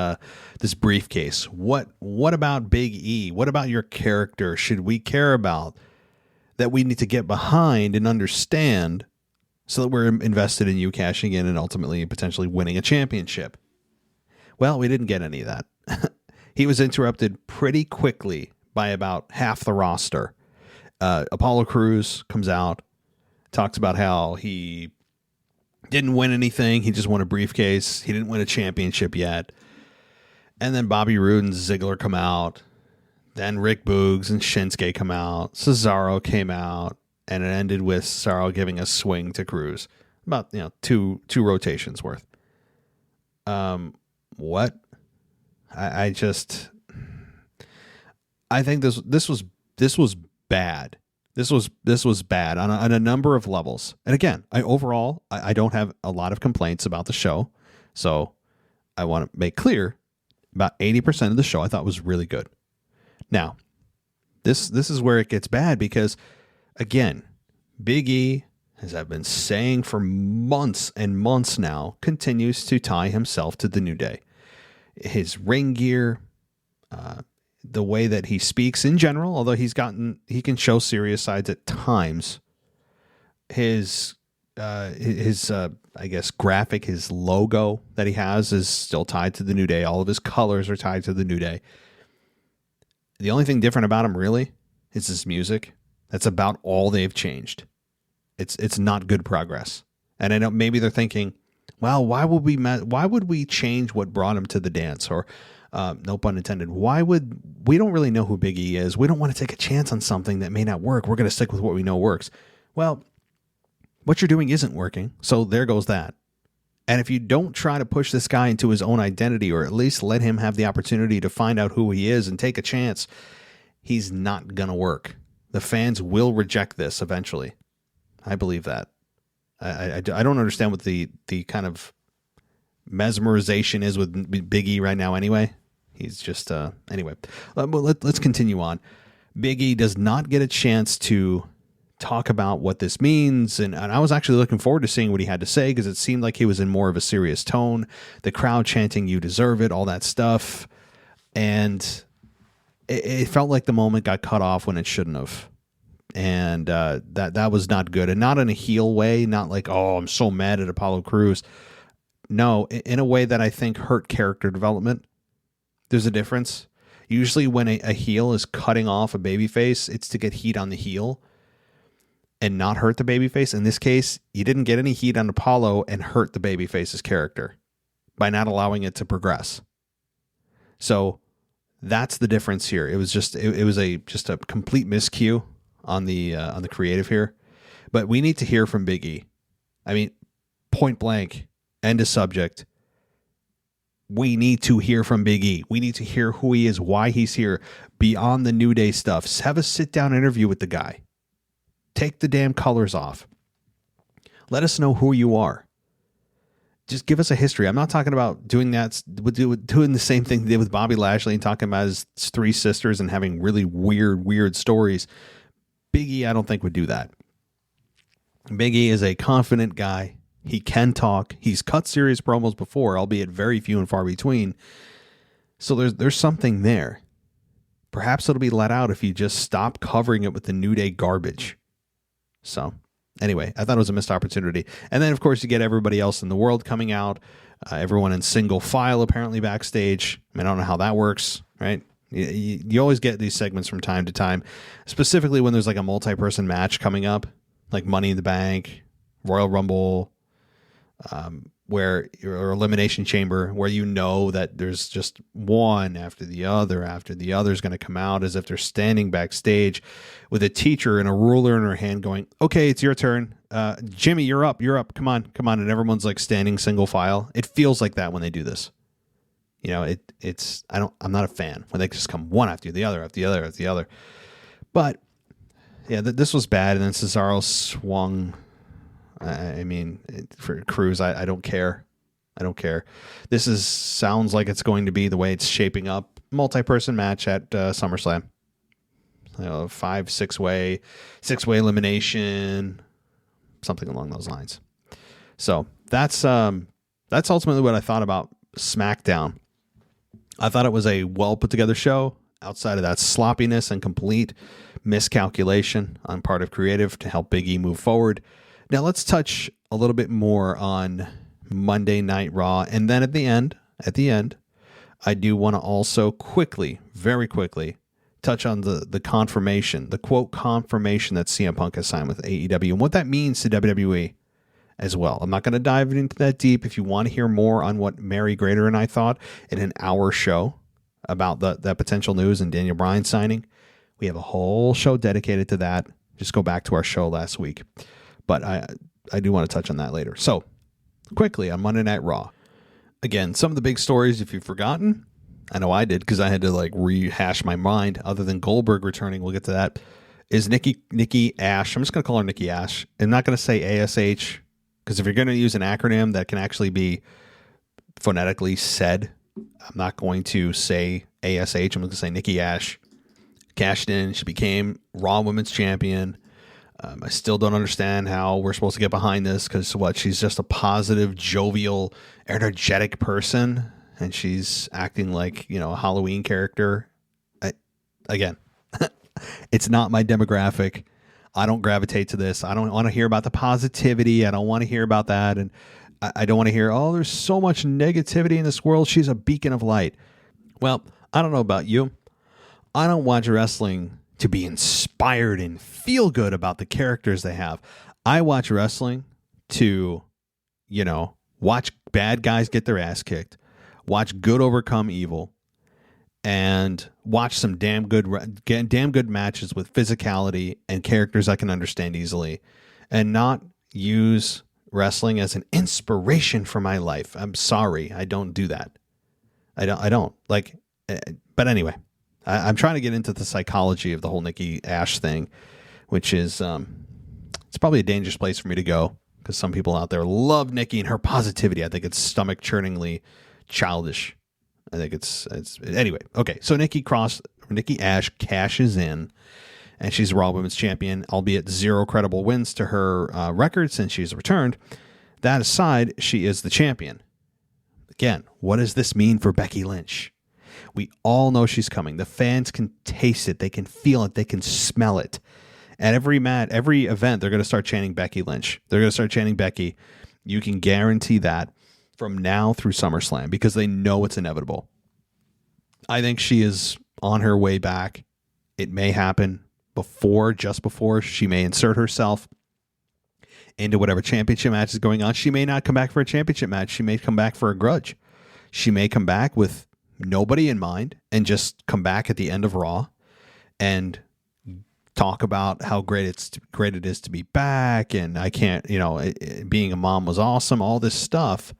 briefcase? What about Big E? What about your character should we care about that we need to get behind and understand so that we're invested in you cashing in and ultimately potentially winning a championship? Well, we didn't get any of that. He was interrupted pretty quickly by about half the roster. Apollo Crews comes out, talks about how he didn't win anything. He just won a briefcase. He didn't win a championship yet. And then Bobby Roode and Ziggler come out. Then Rick Boogs and Shinsuke come out. Cesaro came out. And it ended with Cesaro giving a swing to Crews. About, two rotations worth. What? I think this was bad. This was bad on a number of levels. And again, I don't have a lot of complaints about the show. So I want to make clear about 80% of the show I thought was really good. Now, this is where it gets bad because, again, Big E, as I've been saying for months and months now, continues to tie himself to the New Day. His ring gear, the way that he speaks in general, although he can show serious sides at times. His I guess graphic, his logo that he has is still tied to the New Day. All of his colors are tied to the New Day. The only thing different about him really is his music. That's about all they've changed. It's not good progress. And I know maybe they're thinking, well, why would we change what brought him to the dance? Or no pun intended. We don't really know who Big E is. We don't want to take a chance on something that may not work. We're going to stick with what we know works. Well, what you're doing isn't working. So there goes that. And if you don't try to push this guy into his own identity, or at least let him have the opportunity to find out who he is and take a chance, he's not going to work. The fans will reject this eventually. I believe that. I don't understand what the kind of mesmerization is with Big E right now anyway. He's just, anyway. Let's continue on. Big E does not get a chance to talk about what this means, and I was actually looking forward to seeing what he had to say, because it seemed like he was in more of a serious tone. The crowd chanting, "You deserve it," all that stuff. And it felt like the moment got cut off when it shouldn't have. And that was not good, and not in a heel way, not like, oh, I'm so mad at Apollo Crews. No, in a way that I think hurt character development. There's a difference. Usually when a heel is cutting off a babyface, it's to get heat on the heel and not hurt the babyface. In this case, you didn't get any heat on Apollo and hurt the babyface's character by not allowing it to progress. So that's the difference here. It was just a complete miscue on the creative here. But we need to hear from Big E. I mean, point blank, end of subject. We need to hear from Big E. We need to hear who he is, why he's here, beyond the New Day stuff. Have a sit-down interview with the guy. Take the damn colors off. Let us know who you are. Just give us a history. I'm not talking about doing that, doing the same thing they did with Bobby Lashley and talking about his three sisters and having really weird stories. Big E, I don't think would do that. Big E is a confident guy. He can talk. He's cut serious promos before, albeit very few and far between. So there's something there. Perhaps it'll be let out if you just stop covering it with the New Day garbage. So anyway, I thought it was a missed opportunity. And then, of course, you get everybody else in the world coming out. Everyone in single file apparently backstage. I mean, I don't know how that works, right? You always get these segments from time to time, specifically when there's like a multi-person match coming up, like Money in the Bank, Royal Rumble, or Elimination Chamber, where you know that there's just one after the other is going to come out, as if they're standing backstage with a teacher and a ruler in her hand going, okay, it's your turn. Jimmy, you're up. Come on. And everyone's like standing single file. It feels like that when they do this. You know, I'm not a fan when they just come one after the other. But yeah, this was bad. And then Cesaro swung. I mean, for Crews, I don't care. This sounds like it's going to be the way it's shaping up. Multi-person match at SummerSlam. 5-6-way elimination, something along those lines. So that's ultimately what I thought about SmackDown. I thought it was a well put together show, outside of that sloppiness and complete miscalculation on part of creative to help Big E move forward. Now let's touch a little bit more on Monday Night Raw, and then at the end, I do want to also very quickly, touch on the confirmation, the quote confirmation that CM Punk has signed with AEW and what that means to WWE as well. I'm not going to dive into that deep. If you want to hear more on what Mary Grader and I thought in an hour show about that potential news and Daniel Bryan signing, we have a whole show dedicated to that. Just go back to our show last week. But I do want to touch on that later. So quickly on Monday Night Raw. Again, some of the big stories, if you've forgotten, I know I did because I had to like rehash my mind. Other than Goldberg returning, we'll get to that, is Nikki Ash. I'm just going to call her Nikki Ash. I'm not going to say ASH, because if you're going to use an acronym that can actually be phonetically said, I'm not going to say ASH. I'm going to say Nikki Ash. Cashed in. She became Raw Women's Champion. I still don't understand how we're supposed to get behind this, because she's just a positive, jovial, energetic person, and she's acting like, a Halloween character. Again, it's not my demographic. I don't gravitate to this. I don't want to hear about the positivity. I don't want to hear about that. And I don't want to hear, oh, there's so much negativity in this world. She's a beacon of light. Well, I don't know about you. I don't watch wrestling to be inspired and feel good about the characters they have. I watch wrestling to, watch bad guys get their ass kicked, watch good overcome evil, and watch some damn good matches with physicality and characters I can understand easily, and not use wrestling as an inspiration for my life. I'm sorry. I don't do that. I don't like, but anyway, I'm trying to get into the psychology of the whole Nikki Ash thing, which is, it's probably a dangerous place for me to go because some people out there love Nikki and her positivity. I think it's stomach churningly childish. I think it's anyway. Okay. So Nikki Ash cashes in and she's Raw Women's Champion, albeit 0 credible wins to her record since she's returned. That aside, she is the champion. Again, what does this mean for Becky Lynch? We all know she's coming. The fans can taste it. They can feel it. They can smell it. At every event, they're going to start chanting Becky Lynch. They're going to start chanting Becky. You can guarantee that from now through SummerSlam because they know it's inevitable. I think she is on her way back. It may happen just before she may insert herself into whatever championship match is going on. She may not come back for a championship match. She may come back for a grudge. She may come back with nobody in mind and just come back at the end of Raw and talk about how great it is to be back. And I can't, being a mom was awesome, all this stuff.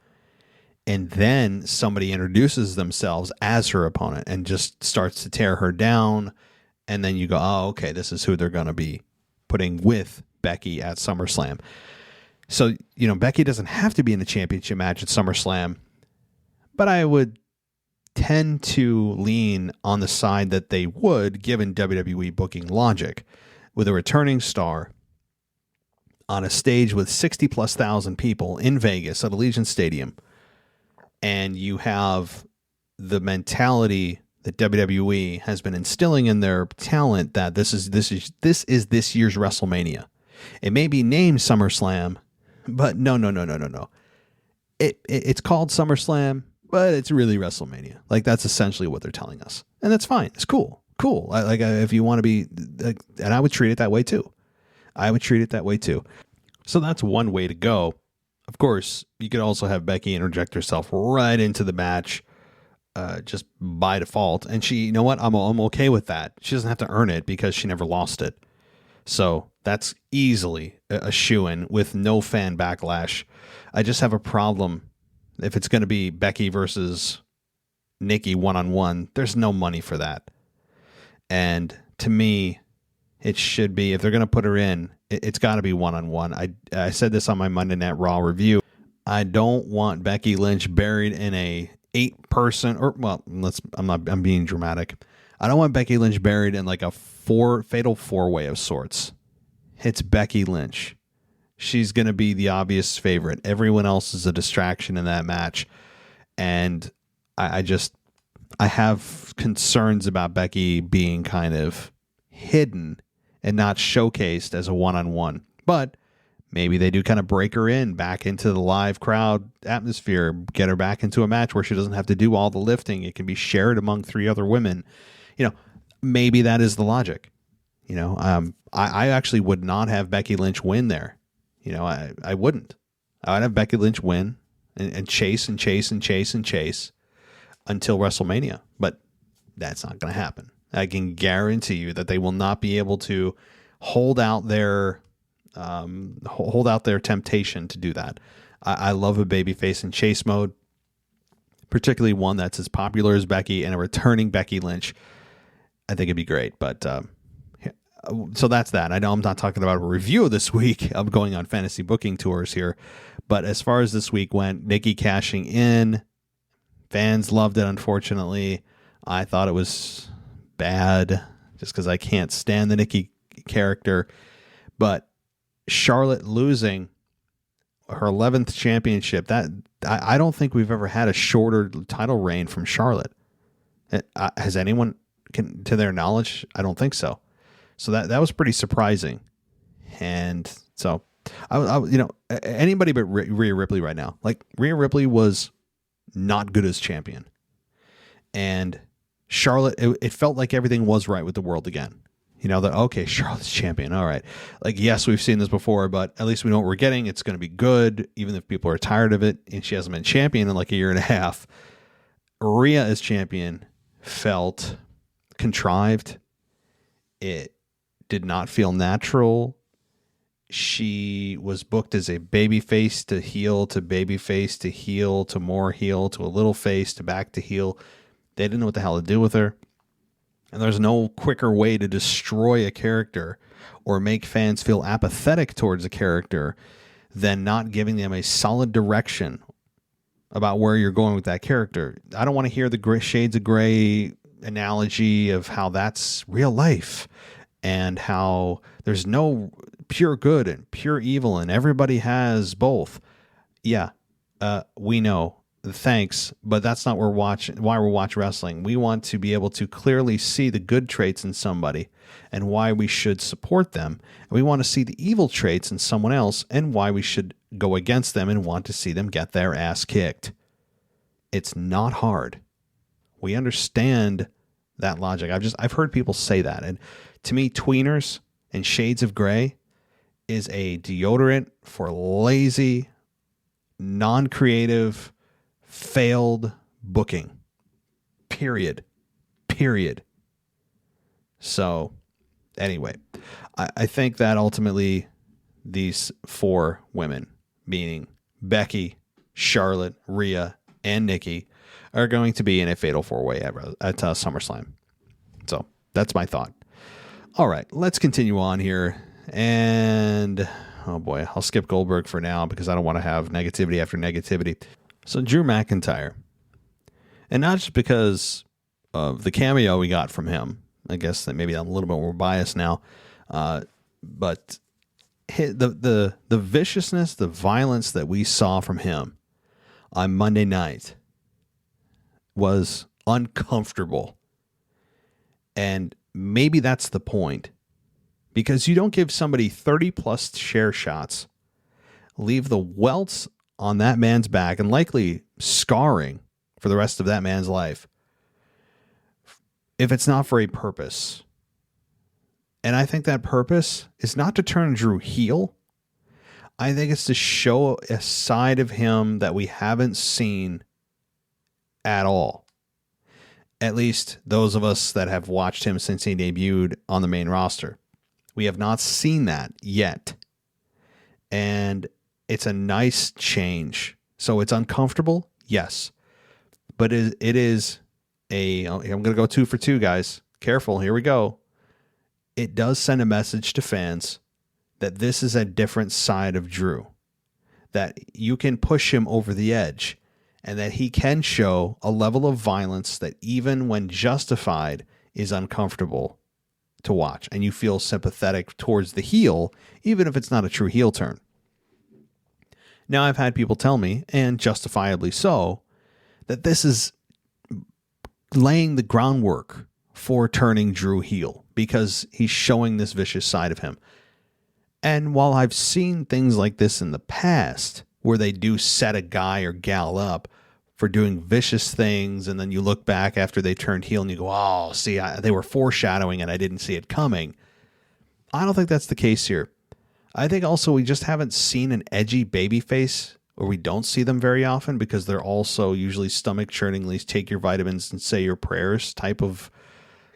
And then somebody introduces themselves as her opponent and just starts to tear her down. And then you go, oh, okay, this is who they're going to be putting with Becky at SummerSlam. So, Becky doesn't have to be in the championship match at SummerSlam, but I would tend to lean on the side that they would, given WWE booking logic, with a returning star on a stage with 60,000+ people in Vegas at Allegiant Stadium. And you have the mentality that WWE has been instilling in their talent that this is this year's WrestleMania. It may be named SummerSlam, but no. It's called SummerSlam, but it's really WrestleMania. Like, that's essentially what they're telling us, and that's fine. It's cool. If you want to be, and I would treat it that way too. So that's one way to go. Of course, you could also have Becky interject herself right into the match, just by default. And she, you know what? I'm okay with that. She doesn't have to earn it because she never lost it. So that's easily a shoo-in with no fan backlash. I just have a problem if it's going to be Becky versus Nikki one-on-one. There's no money for that. And to me, it should be, if they're going to put her in, it's got to be one-on-one. I said this on my Monday Night Raw review. I don't want Becky Lynch buried in a 8-person, I'm being dramatic. I don't want Becky Lynch buried in like a fatal 4-way of sorts. It's Becky Lynch. She's going to be the obvious favorite. Everyone else is a distraction in that match. And I have concerns about Becky being kind of hidden and not showcased as a one-on-one. But maybe they do kind of break her in back into the live crowd atmosphere, get her back into a match where she doesn't have to do all the lifting. It can be shared among 3 other women. Maybe that is the logic. I actually would not have Becky Lynch win there. I wouldn't. I would have Becky Lynch win and chase until WrestleMania. But that's not going to happen. I can guarantee you that they will not be able to hold out their temptation to do that. I love a babyface in chase mode, particularly one that's as popular as Becky and a returning Becky Lynch. I think it'd be great. But so that's that. I know I'm not talking about a review this week. I'm going on fantasy booking tours here. But as far as this week went, Nikki cashing in, fans loved it, unfortunately. I thought it was bad just because I can't stand the Nikki character. But Charlotte losing her 11th championship, that I don't think we've ever had a shorter title reign from Charlotte. Has anyone, to their knowledge? I don't think so. So that was pretty surprising. And so anybody but Rhea Ripley right now. Like, Rhea Ripley was not good as champion. And Charlotte, it felt like everything was right with the world again. Okay, Charlotte's champion. All right. Like, yes, we've seen this before, but at least we know what we're getting. It's going to be good, even if people are tired of it. And she hasn't been champion in like a year and a half. Rhea as champion felt contrived. It did not feel natural. she was booked as a babyface to heel to babyface to heel to more heel to a little face to back to heel. They didn't know what the hell to do with her. And there's no quicker way to destroy a character or make fans feel apathetic towards a character than not giving them a solid direction about where you're going with that character. I don't want to hear the shades of gray analogy of how that's real life and how there's no pure good and pure evil and everybody has both. Yeah, we know. Thanks, but that's not why we're watching wrestling. We want to be able to clearly see the good traits in somebody and why we should support them. And we want to see the evil traits in someone else and why we should go against them and want to see them get their ass kicked. It's not hard. We understand that logic. I've heard people say that. And to me, tweeners and shades of gray is a deodorant for lazy, non-creative, failed booking. Period. So, anyway, I think that ultimately these 4 women, meaning Becky, Charlotte, Rhea, and Nikki, are going to be in a fatal 4-way at SummerSlam. So, that's my thought. All right, let's continue on here. And, oh boy, I'll skip Goldberg for now because I don't want to have negativity after negativity. So Drew McIntyre, and not just because of the cameo we got from him. I guess that maybe I'm a little bit more biased now, but the viciousness, the violence that we saw from him on Monday night was uncomfortable, and maybe that's the point, because you don't give somebody 30 plus chair shots, leave the welts on that man's back and likely scarring for the rest of that man's life if it's not for a purpose. And I think that purpose is not to turn Drew heel. I think it's to show a side of him that we haven't seen at all. At least those of us that have watched him since he debuted on the main roster. We have not seen that yet. And it's a nice change. So it's uncomfortable, yes. But it is I'm going to go 2 for 2, guys. Careful, here we go. It does send a message to fans that this is a different side of Drew. That you can push him over the edge. And that he can show a level of violence that even when justified is uncomfortable to watch. And you feel sympathetic towards the heel, even if it's not a true heel turn. Now, I've had people tell me, and justifiably so, that this is laying the groundwork for turning Drew heel because he's showing this vicious side of him. And while I've seen things like this in the past, where they do set a guy or gal up for doing vicious things, and then you look back after they turned heel and you go, oh, see, they were foreshadowing and I didn't see it coming. I don't think that's the case here. I think also we just haven't seen an edgy babyface, or we don't see them very often because they're also usually stomach-churningly take your vitamins and say your prayers type of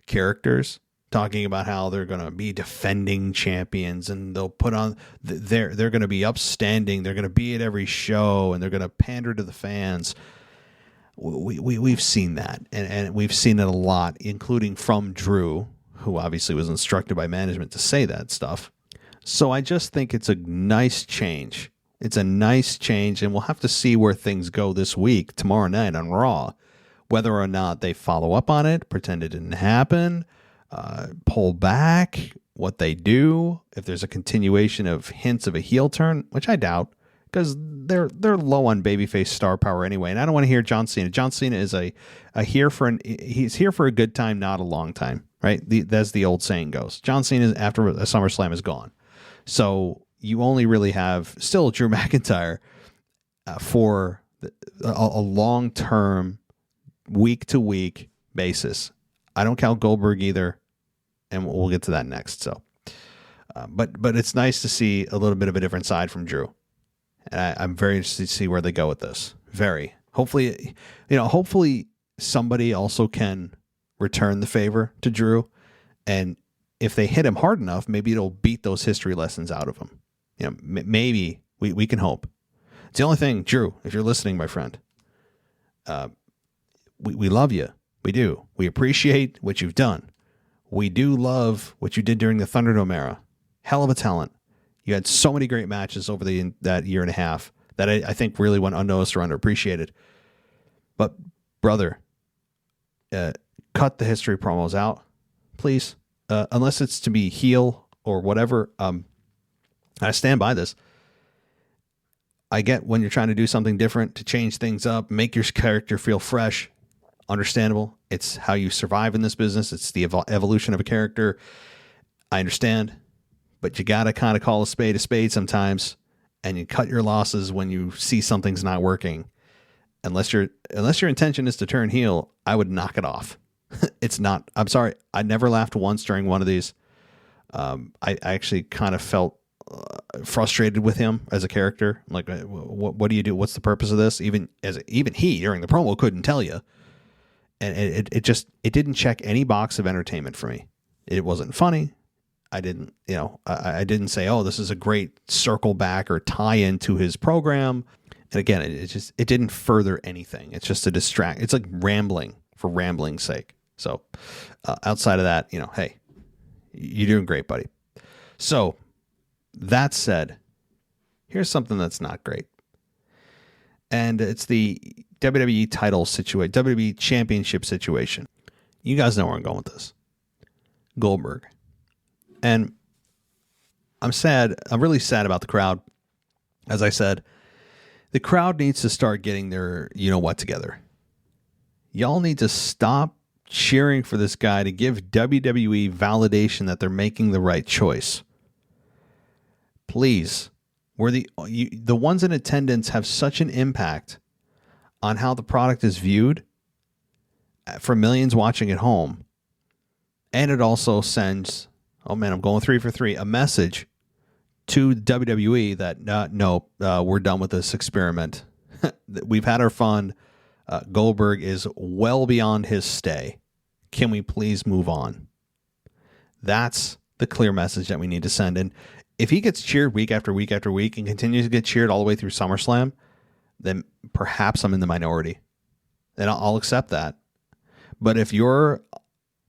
characters, talking about how they're going to be defending champions and they'll put on, they're going to be upstanding, they're going to be at every show, and they're going to pander to the fans. We've seen that, and we've seen it a lot, including from Drew, who obviously was instructed by management to say that stuff. So I just think it's a nice change. It's a nice change, and we'll have to see where things go this week, tomorrow night on Raw, whether or not they follow up on it, pretend it didn't happen, pull back, what they do, if there's a continuation of hints of a heel turn, which I doubt, because they're low on babyface star power anyway. And I don't want to hear John Cena. John Cena is he's here for a good time, not a long time, right? That's the old saying goes. John Cena after a SummerSlam is gone. So you only really have still Drew McIntyre for a long-term, week-to-week basis. I don't count Goldberg either, and we'll get to that next. So, but it's nice to see a little bit of a different side from Drew, and I'm very interested to see where they go with this. Very. Hopefully, hopefully somebody also can return the favor to Drew, and if they hit him hard enough, maybe it'll beat those history lessons out of him. maybe we can hope. It's the only thing, Drew, if you're listening, my friend, we love you. We do. We appreciate what you've done. We do love what you did during the Thunderdome era. Hell of a talent. You had so many great matches over that year and a half that I think really went unnoticed or underappreciated. But, brother, cut the history promos out, please. Unless it's to be heel or whatever. I stand by this. I get when you're trying to do something different, to change things up, make your character feel fresh. Understandable. It's how you survive in this business. It's the evolution of a character. I understand. But you got to kind of call a spade sometimes, and you cut your losses when you see something's not working. Unless your intention is to turn heel, I would knock it off. It's not. I'm sorry. I never laughed once during one of these. I actually kind of felt frustrated with him as a character. Like, what do you do? What's the purpose of this? Even he during the promo couldn't tell you. And it didn't check any box of entertainment for me. It wasn't funny. I didn't I didn't say, oh, this is a great circle back or tie in to his program. And again, it didn't further anything. It's just a distract. It's like rambling for rambling's sake. So outside of that, hey, you're doing great, buddy. So that said, here's something that's not great. And it's the WWE title situation, WWE championship situation. You guys know where I'm going with this. Goldberg. And I'm sad. I'm really sad about the crowd. As I said, the crowd needs to start getting their you-know-what together. Y'all need to stop cheering for this guy to give WWE validation that they're making the right choice. Please. The ones in attendance have such an impact on how the product is viewed for millions watching at home. And it also sends, oh man, I'm going 3 for 3, a message to WWE that we're done with this experiment. We've had our fun. Goldberg is well beyond his stay. Can we please move on? That's the clear message that we need to send. And if he gets cheered week after week after week and continues to get cheered all the way through SummerSlam, then perhaps I'm in the minority. And I'll accept that. But if your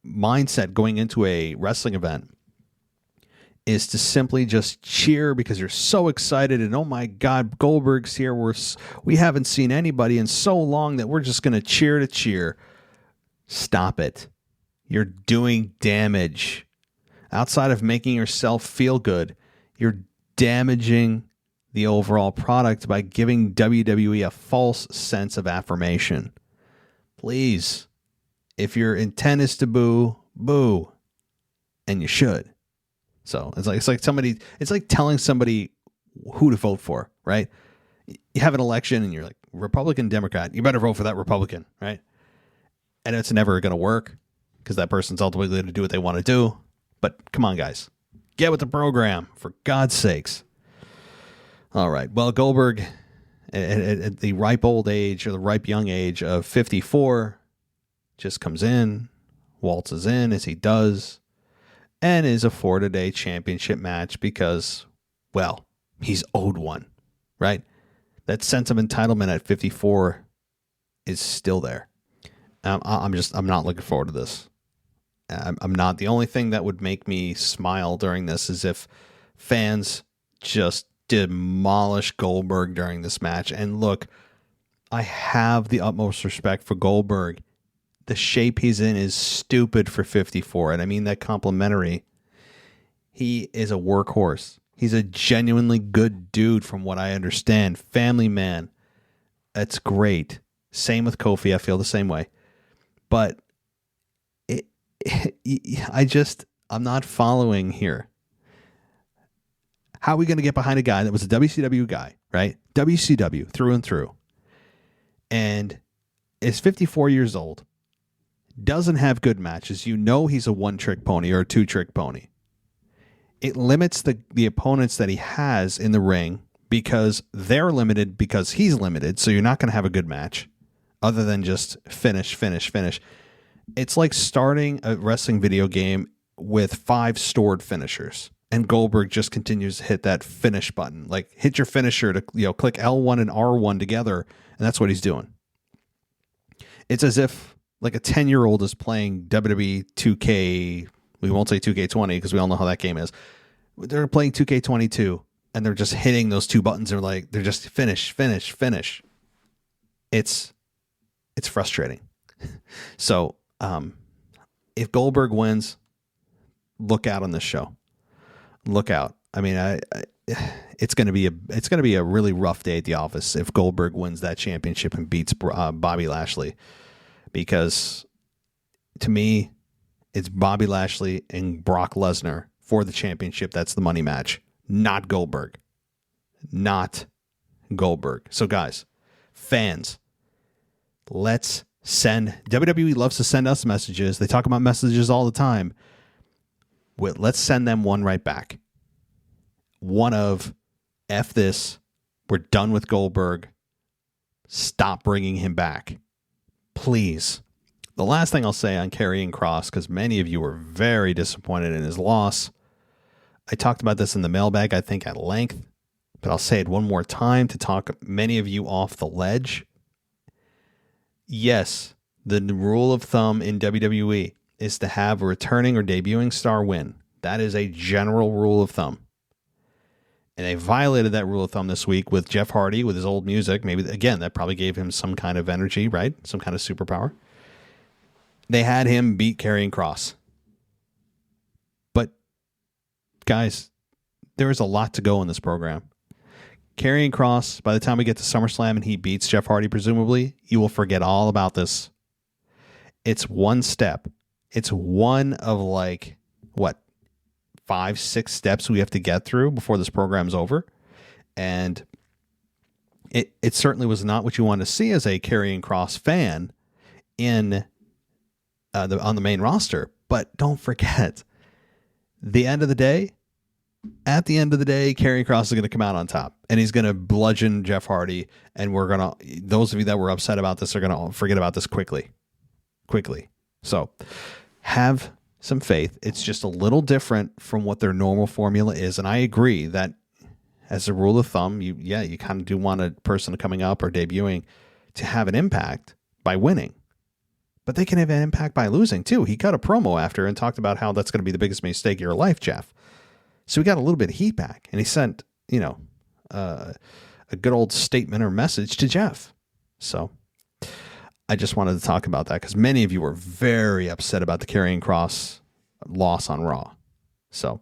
mindset going into a wrestling event is to simply just cheer because you're so excited and, oh my God, Goldberg's here. We haven't seen anybody in so long that we're just going to cheer. Stop it. You're doing damage. Outside of making yourself feel good, you're damaging the overall product by giving WWE a false sense of affirmation. Please, if your intent is to boo, boo. And you should. So it's like telling somebody who to vote for, right? You have an election and you're like, Republican, Democrat, you better vote for that Republican, right? And it's never going to work because that person's ultimately going to do what they want to do. But come on, guys. Get with the program, for God's sakes. All right. Well, Goldberg, at the ripe old age or the ripe young age of 54, just comes in, waltzes in as he does, and is afforded a championship match because, well, he's owed one, right? That sense of entitlement at 54 is still there. I'm not looking forward to this. I'm not. The only thing that would make me smile during this is if fans just demolish Goldberg during this match. And look, I have the utmost respect for Goldberg. The shape he's in is stupid for 54, and I mean that complimentary. He is a workhorse. He's a genuinely good dude from what I understand. Family man. That's great. Same with Kofi. I feel the same way. But I'm not following here. How are we going to get behind a guy that was a WCW guy, right? WCW through and through. And is 54 years old. Doesn't have good matches. You know he's a one-trick pony or a two-trick pony. It limits the opponents that he has in the ring because they're limited because he's limited, so you're not going to have a good match other than just finish. It's like starting a wrestling video game with 5 stored finishers. And Goldberg just continues to hit that finish button. Like, hit your finisher to, click L1 and R1 together, and that's what he's doing. It's as if like a 10-year-old is playing WWE 2K. We won't say 2K20 because we all know how that game is. They're playing 2K22 and they're just hitting those two buttons. They're just finish. It's frustrating. So, if Goldberg wins, look out on this show. Look out. I mean, it's going to be a really rough day at the office if Goldberg wins that championship and beats Bobby Lashley, because to me, it's Bobby Lashley and Brock Lesnar for the championship. That's the money match, not Goldberg. So guys, fans, let's send. WWE loves to send us messages. They talk about messages all the time. Let's send them one right back. One of, F this, we're done with Goldberg. Stop bringing him back. Please. The last thing I'll say on Karrion Kross, because many of you were very disappointed in his loss. I talked about this in the mailbag, I think, at length, but I'll say it one more time to talk many of you off the ledge. Yes, the rule of thumb in WWE is to have a returning or debuting star win. That is a general rule of thumb. And they violated that rule of thumb this week with Jeff Hardy with his old music. Maybe, again, that probably gave him some kind of energy, right? Some kind of superpower. They had him beat Karrion Kross. But, guys, there is a lot to go in this program. Karrion Kross, by the time we get to SummerSlam and he beats Jeff Hardy, presumably, you will forget all about this. It's one step. It's one of 5-6 steps we have to get through before this program's over. And it certainly was not what you want to see as a Karrion Kross fan on the main roster. But don't forget, at the end of the day, Karrion Kross is going to come out on top, and he's going to bludgeon Jeff Hardy. And those of you that were upset about this are going to forget about this quickly. So have some faith. It's just a little different from what their normal formula is. And I agree that as a rule of thumb, you kind of do want a person coming up or debuting to have an impact by winning. But they can have an impact by losing too. He cut a promo after and talked about how that's going to be the biggest mistake of your life, Jeff. So he got a little bit of heat back, and he sent, a good old statement or message to Jeff. So I just wanted to talk about that because many of you were very upset about the Karrion Kross loss on Raw. So,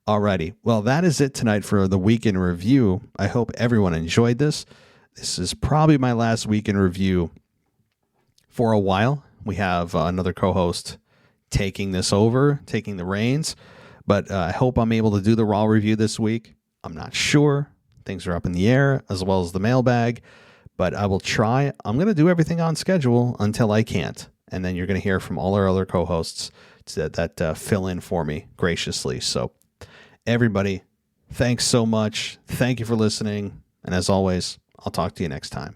alrighty. Well, that is it tonight for the Week in Review. I hope everyone enjoyed this. This is probably my last Week in Review for a while. We have another co-host taking the reins. But I hope I'm able to do the Raw review this week. I'm not sure. Things are up in the air, as well as the mailbag. But I will try. I'm going to do everything on schedule until I can't. And then you're going to hear from all our other co-hosts that fill in for me graciously. So everybody, thanks so much. Thank you for listening. And as always, I'll talk to you next time.